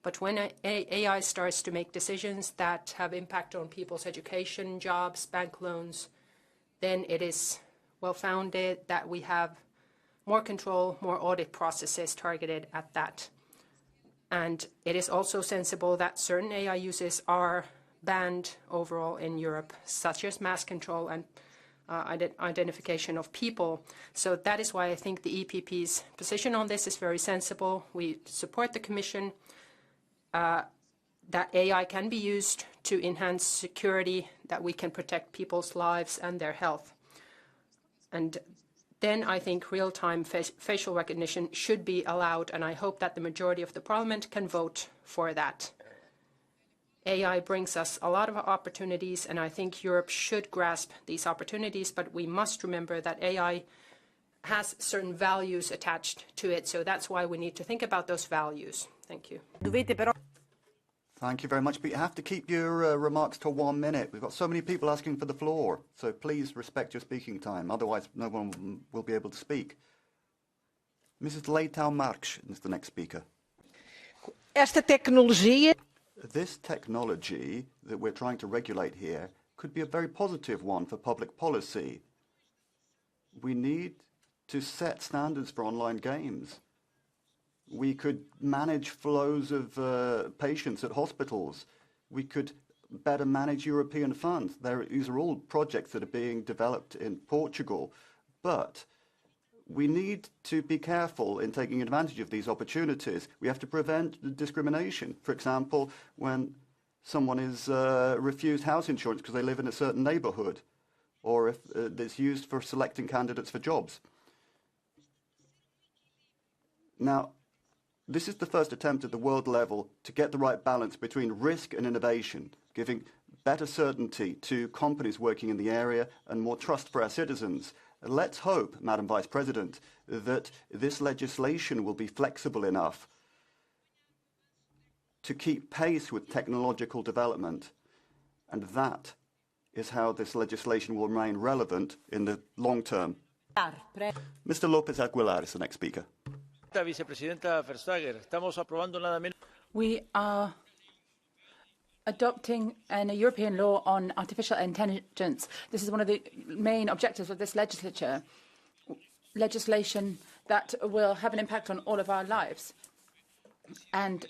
But when AI starts to make decisions that have impact on people's education, jobs, bank loans, then it is well-founded that we have more control, more audit processes targeted at that. And it is also sensible that certain AI uses are banned overall in Europe, such as mass control and identification of people. So that is why I think the EPP's position on this is very sensible. We support the Commission that AI can be used to enhance security, that we can protect people's lives and their health. And then I think real-time facial recognition should be allowed, and I hope that the majority of the Parliament can vote for that. AI brings us a lot of opportunities, and I think Europe should grasp these opportunities, but we must remember that AI has certain values attached to it, so that's why we need to think about those values. Thank you. Thank you very much, but you have to keep your remarks to 1 minute. We've got so many people asking for the floor, so please respect your speaking time. Otherwise, no one will be able to speak. Mrs. Leitão-Marques is the next speaker. Esta tecnologia... This technology that we're trying to regulate here could be a very positive one for public policy. We need to set standards for online games. We could manage flows of patients at hospitals. We could better manage European funds. These are all projects that are being developed in Portugal. But we need to be careful in taking advantage of these opportunities. We have to prevent discrimination. For example, when someone is refused house insurance because they live in a certain neighbourhood, or if it's used for selecting candidates for jobs. Now, this is the first attempt at the world level to get the right balance between risk and innovation, giving better certainty to companies working in the area and more trust for our citizens. Let's hope, Madam Vice President, that this legislation will be flexible enough to keep pace with technological development, and that is how this legislation will remain relevant in the long term. Mr. Lopez Aguilar is the next speaker. We are adopting a European law on artificial intelligence. This is one of the main objectives of this legislation that will have an impact on all of our lives. And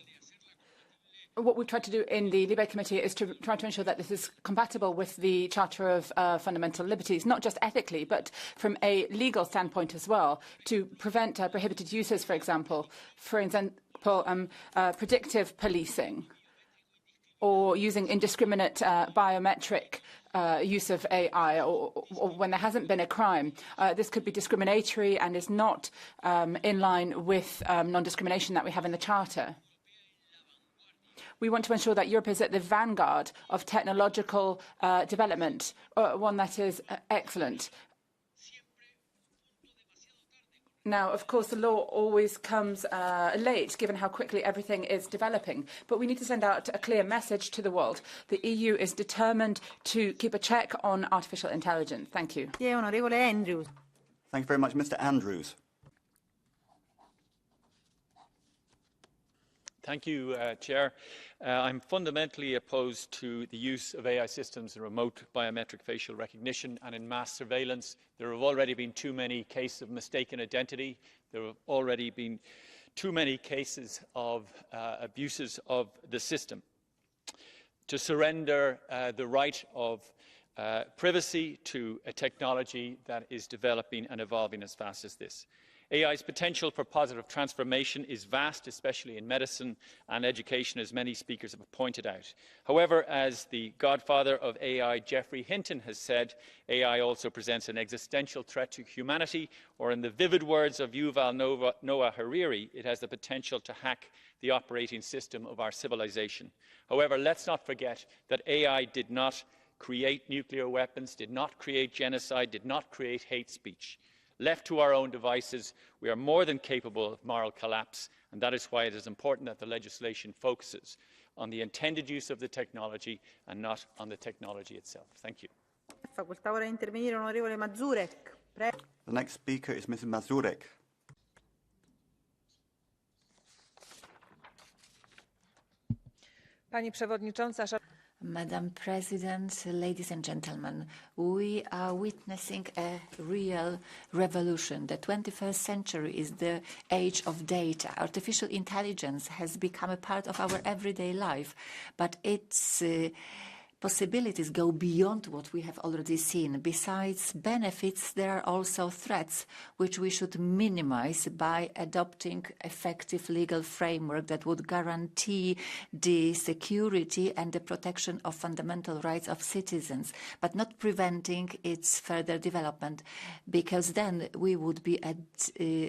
what we tried to do in the Libe Committee is to try to ensure that this is compatible with the Charter of Fundamental Liberties, not just ethically, but from a legal standpoint as well, to prevent prohibited uses, for example, predictive policing, or using indiscriminate biometric use of AI, or when there hasn't been a crime. This could be discriminatory and is not in line with non-discrimination that we have in the Charter. We want to ensure that Europe is at the vanguard of technological development, one that is excellent. Now, of course, the law always comes late, given how quickly everything is developing. But we need to send out a clear message to the world. The EU is determined to keep a check on artificial intelligence. Thank you. Thank you very much, Mr. Andrews. Thank you, Chair. I'm fundamentally opposed to the use of AI systems in remote biometric facial recognition and in mass surveillance. There have already been too many cases of mistaken identity. There have already been too many cases of abuses of the system. To surrender the right of privacy to a technology that is developing and evolving as fast as this. AI's potential for positive transformation is vast, especially in medicine and education, as many speakers have pointed out. However, as the godfather of AI, Geoffrey Hinton, has said, AI also presents an existential threat to humanity, or in the vivid words of Yuval Noah Harari, it has the potential to hack the operating system of our civilization. However, let's not forget that AI did not create nuclear weapons, did not create genocide, did not create hate speech. Left to our own devices, we are more than capable of moral collapse, and that is why it is important that the legislation focuses on the intended use of the technology and not on the technology itself. Thank you. The next speaker is Mrs. Mazurek. Pani Przewodnicząca, Madam President, ladies and gentlemen, we are witnessing a real revolution. The 21st century is the age of data. Artificial intelligence has become a part of our everyday life, but its possibilities go beyond what we have already seen. Besides benefits, there are also threats, which we should minimize by adopting effective legal framework that would guarantee the security and the protection of fundamental rights of citizens, but not preventing its further development, because then we would be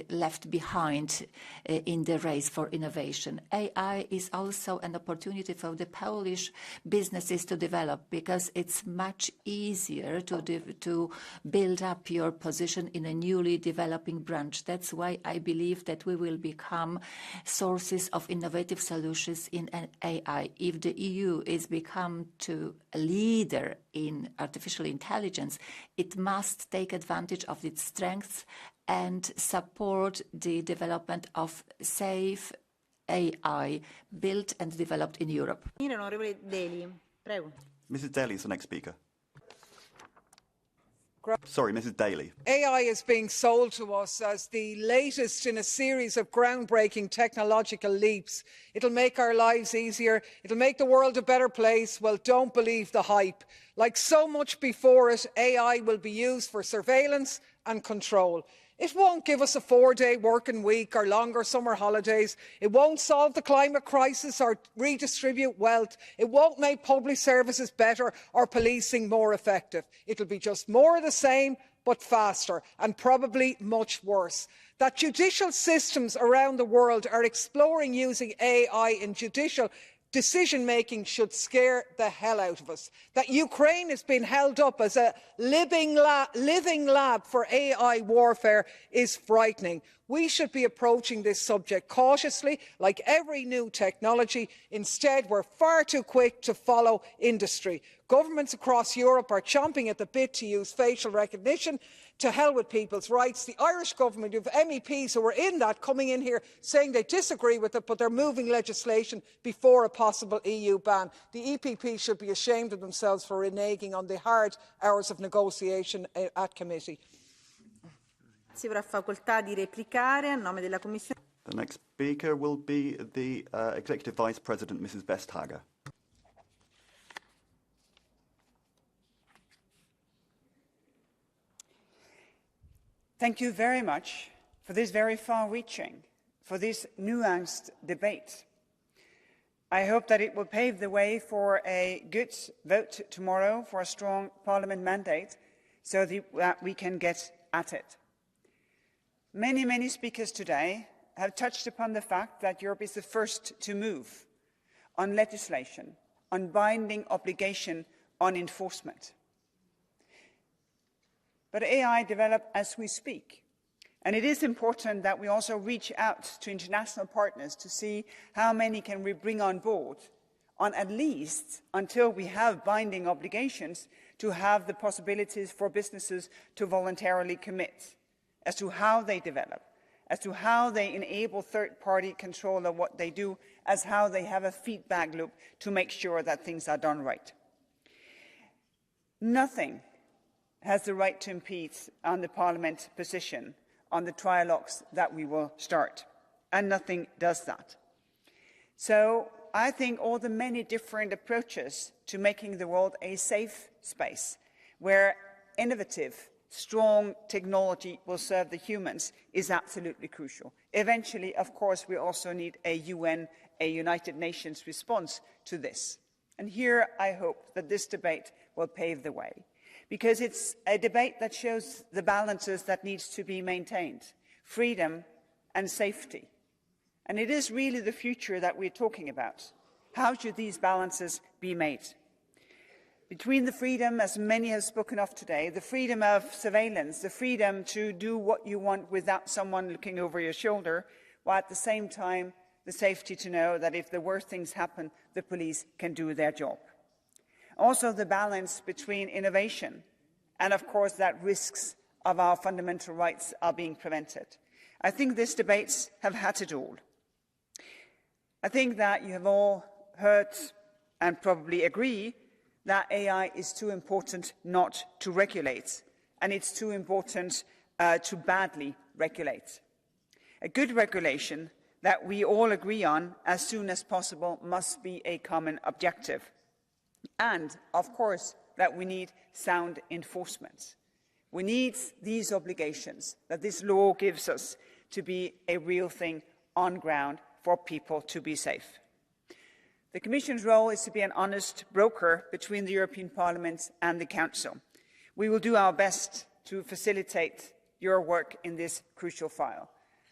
left behind in the race for innovation. AI is also an opportunity for the Polish businesses to develop develop, because it's much easier to build up your position in a newly developing branch. That's why I believe that we will become sources of innovative solutions in AI. If the EU is become a leader in artificial intelligence, it must take advantage of its strengths and support the development of safe AI built and developed in Europe. Mrs. Daly is the next speaker. Sorry, Mrs. Daly. AI is being sold to us as the latest in a series of groundbreaking technological leaps. It'll make our lives easier. It'll make the world a better place. Well, don't believe the hype. Like so much before it, AI will be used for surveillance and control. It won't give us a 4-day working week or longer summer holidays. It won't solve the climate crisis or redistribute wealth. It won't make public services better or policing more effective. It'll be just more of the same, but faster, and probably much worse. That judicial systems around the world are exploring using AI in judicial decision-making should scare the hell out of us. That Ukraine is being held up as a living lab for AI warfare is frightening. We should be approaching this subject cautiously, like every new technology. Instead, we're far too quick to follow industry. Governments across Europe are chomping at the bit to use facial recognition. To hell with people's rights. The Irish government, you have MEPs who are in that, coming in here saying they disagree with it, but they're moving legislation before a possible EU ban. The EPP should be ashamed of themselves for reneging on the hard hours of negotiation at committee. The next speaker will be the Executive Vice President, Mrs. Vestager. Thank you very much for this very far-reaching, for this nuanced debate. I hope that it will pave the way for a good vote tomorrow for a strong Parliament mandate so that we can get at it. Many speakers today have touched upon the fact that Europe is the first to move on legislation, on binding obligation, on enforcement. But AI develops as we speak. And it is important that we also reach out to international partners to see how many can we bring on board, on at least until we have binding obligations to have the possibilities for businesses to voluntarily commit as to how they develop, as to how they enable third-party control of what they do, as how they have a feedback loop to make sure that things are done right. Nothing has the right to impede on the Parliament position on the trialogues that we will start, and nothing does that. So I think all the many different approaches to making the world a safe space where innovative, strong technology will serve the humans is absolutely crucial. Eventually, of course, we also need a UN, a United Nations response to this. And here I hope that this debate will pave the way, because it's a debate that shows the balances that needs to be maintained, freedom and safety. And it is really the future that we're talking about. How should these balances be made? Between the freedom, as many have spoken of today, the freedom of surveillance, the freedom to do what you want without someone looking over your shoulder, while at the same time, the safety to know that if the worst things happen, the police can do their job. Also, the balance between innovation and, of course, that risks of our fundamental rights are being prevented. I think these debates have had it all. I think that you have all heard and probably agree that AI is too important not to regulate, and it's too important to badly regulate. A good regulation that we all agree on as soon as possible must be a common objective. And, of course, that we need sound enforcement. We need these obligations that this law gives us to be a real thing on ground for people to be safe. The Commission's role is to be an honest broker between the European Parliament and the Council. We will do our best to facilitate your work in this crucial file.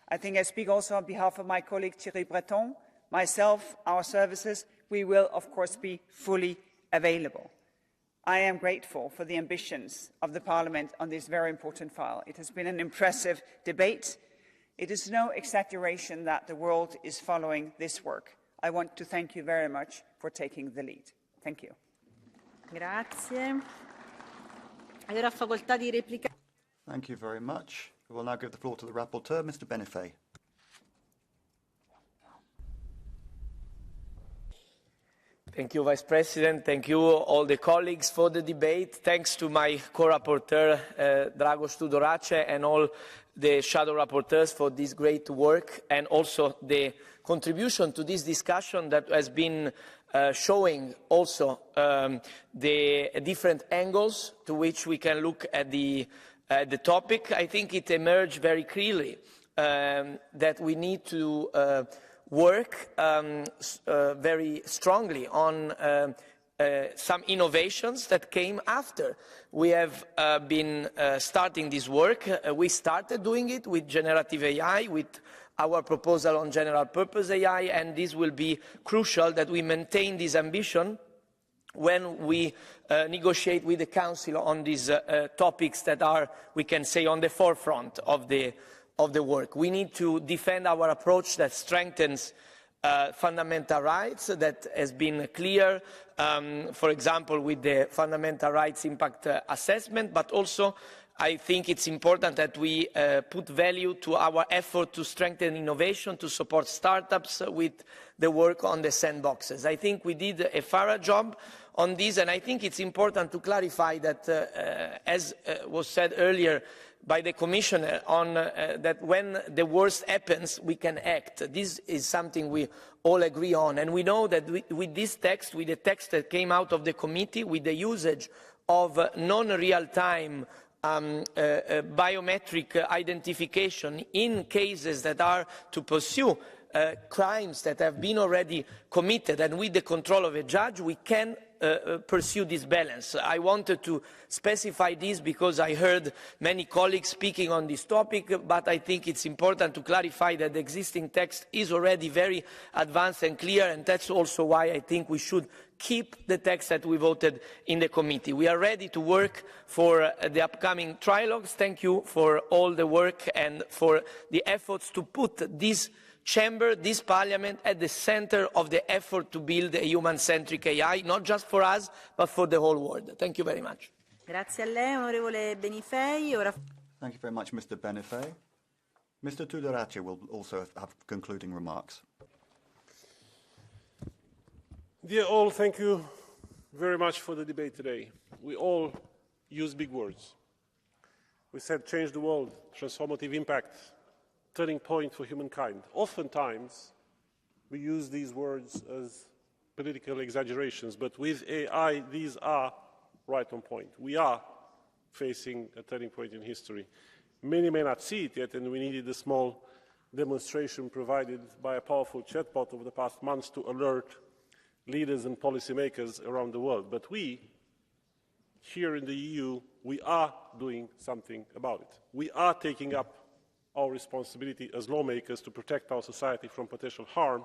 I think I speak also on behalf of my colleague Thierry Breton, myself, our services. We will, of course, be fully available. I am grateful for the ambitions of the Parliament on this very important file. It has been an impressive debate. It is no exaggeration that the world is following this work. I want to thank you very much for taking the lead. Thank you. Grazie. Allora, facoltà di replica. Thank you very much. We will now give the floor to the rapporteur, Mr. Benifei. Thank you, Vice President. Thank you, all the colleagues, for the debate. Thanks to my co-rapporteur, Dragos Tudorache, and all the shadow rapporteurs for this great work, and also the contribution to this discussion that has been showing also the different angles to which we can look at the topic. I think it emerged very clearly that we need to work very strongly on some innovations that came after we have been starting this work. We started doing it with generative AI, with our proposal on general purpose AI, and this will be crucial that we maintain this ambition when we negotiate with the Council on these topics that are, we can say, on the forefront of the work. We need to defend our approach that strengthens fundamental rights, that has been clear, for example, with the fundamental rights impact assessment, but also I think it's important that we put value to our effort to strengthen innovation, to support startups with the work on the sandboxes. I think we did a thorough job on this, and I think it's important to clarify that, as was said earlier by the Commissioner, on that when the worst happens, we can act. This is something we all agree on, and we know that with this text, with the text that came out of the committee, with the usage of non-real-time biometric identification in cases that are to pursue crimes that have been already committed, and with the control of a judge, we can pursue this balance. I wanted to specify this because I heard many colleagues speaking on this topic, but I think it's important to clarify that the existing text is already very advanced and clear, and that's also why I think we should keep the text that we voted in the committee. We are ready to work for the upcoming trilogues. Thank you for all the work and for the efforts to put this chamber, this parliament, at the center of the effort to build a human-centric AI, not just for us, but for the whole world. Thank you very much. Grazie a lei, onorevole Benifei. Ora... Thank you very much, Mr. Benifei. Mr. Tudorache will also have concluding remarks. Dear all, thank you very much for the debate today. We all use big words. We said change the world, transformative impact, turning point for humankind. Oftentimes, we use these words as political exaggerations, but with AI, these are right on point. We are facing a turning point in history. Many may not see it yet, and we needed a small demonstration provided by a powerful chatbot over the past months to alert leaders and policymakers around the world. But we, here in the EU, we are doing something about it. We are taking up our responsibility as lawmakers to protect our society from potential harm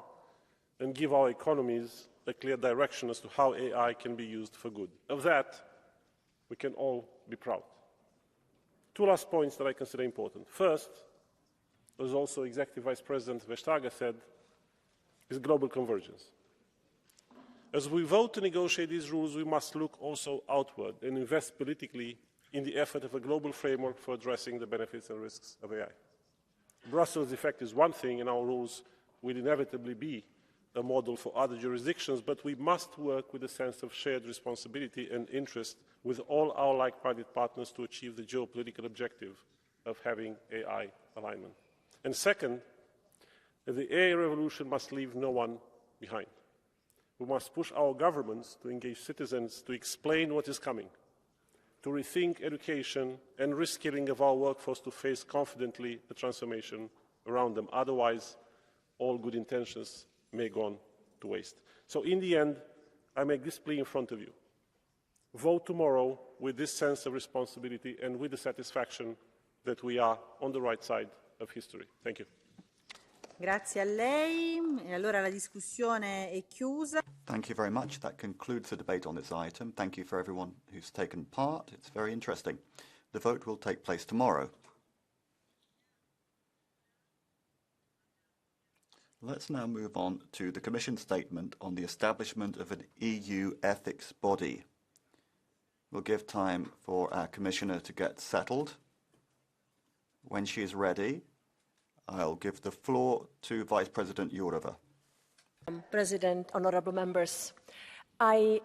and give our economies a clear direction as to how AI can be used for good. Of that, we can all be proud. Two last points that I consider important. First, as also Executive Vice President Vestager said, is global convergence. As we vote to negotiate these rules, we must look also outward and invest politically in the effort of a global framework for addressing the benefits and risks of AI. Brussels effect is one thing, and our rules will inevitably be a model for other jurisdictions, but we must work with a sense of shared responsibility and interest with all our like-minded partners to achieve the geopolitical objective of having AI alignment. And second, the AI revolution must leave no one behind. We must push our governments to engage citizens to explain what is coming, to rethink education and reskilling of our workforce to face confidently the transformation around them. Otherwise, all good intentions may go to waste. So in the end, I make this plea in front of you. Vote tomorrow with this sense of responsibility and with the satisfaction that we are on the right side of history. Thank you. Grazie a lei. E allora la discussione è chiusa. Thank you very much. That concludes the debate on this item. Thank you for everyone who's taken part. It's very interesting. The vote will take place tomorrow. Let's now move on to the Commission statement on the establishment of an EU ethics body. We'll give time for our Commissioner to get settled. When she is ready, I'll give the floor to Vice President Jourova. President, honourable members, I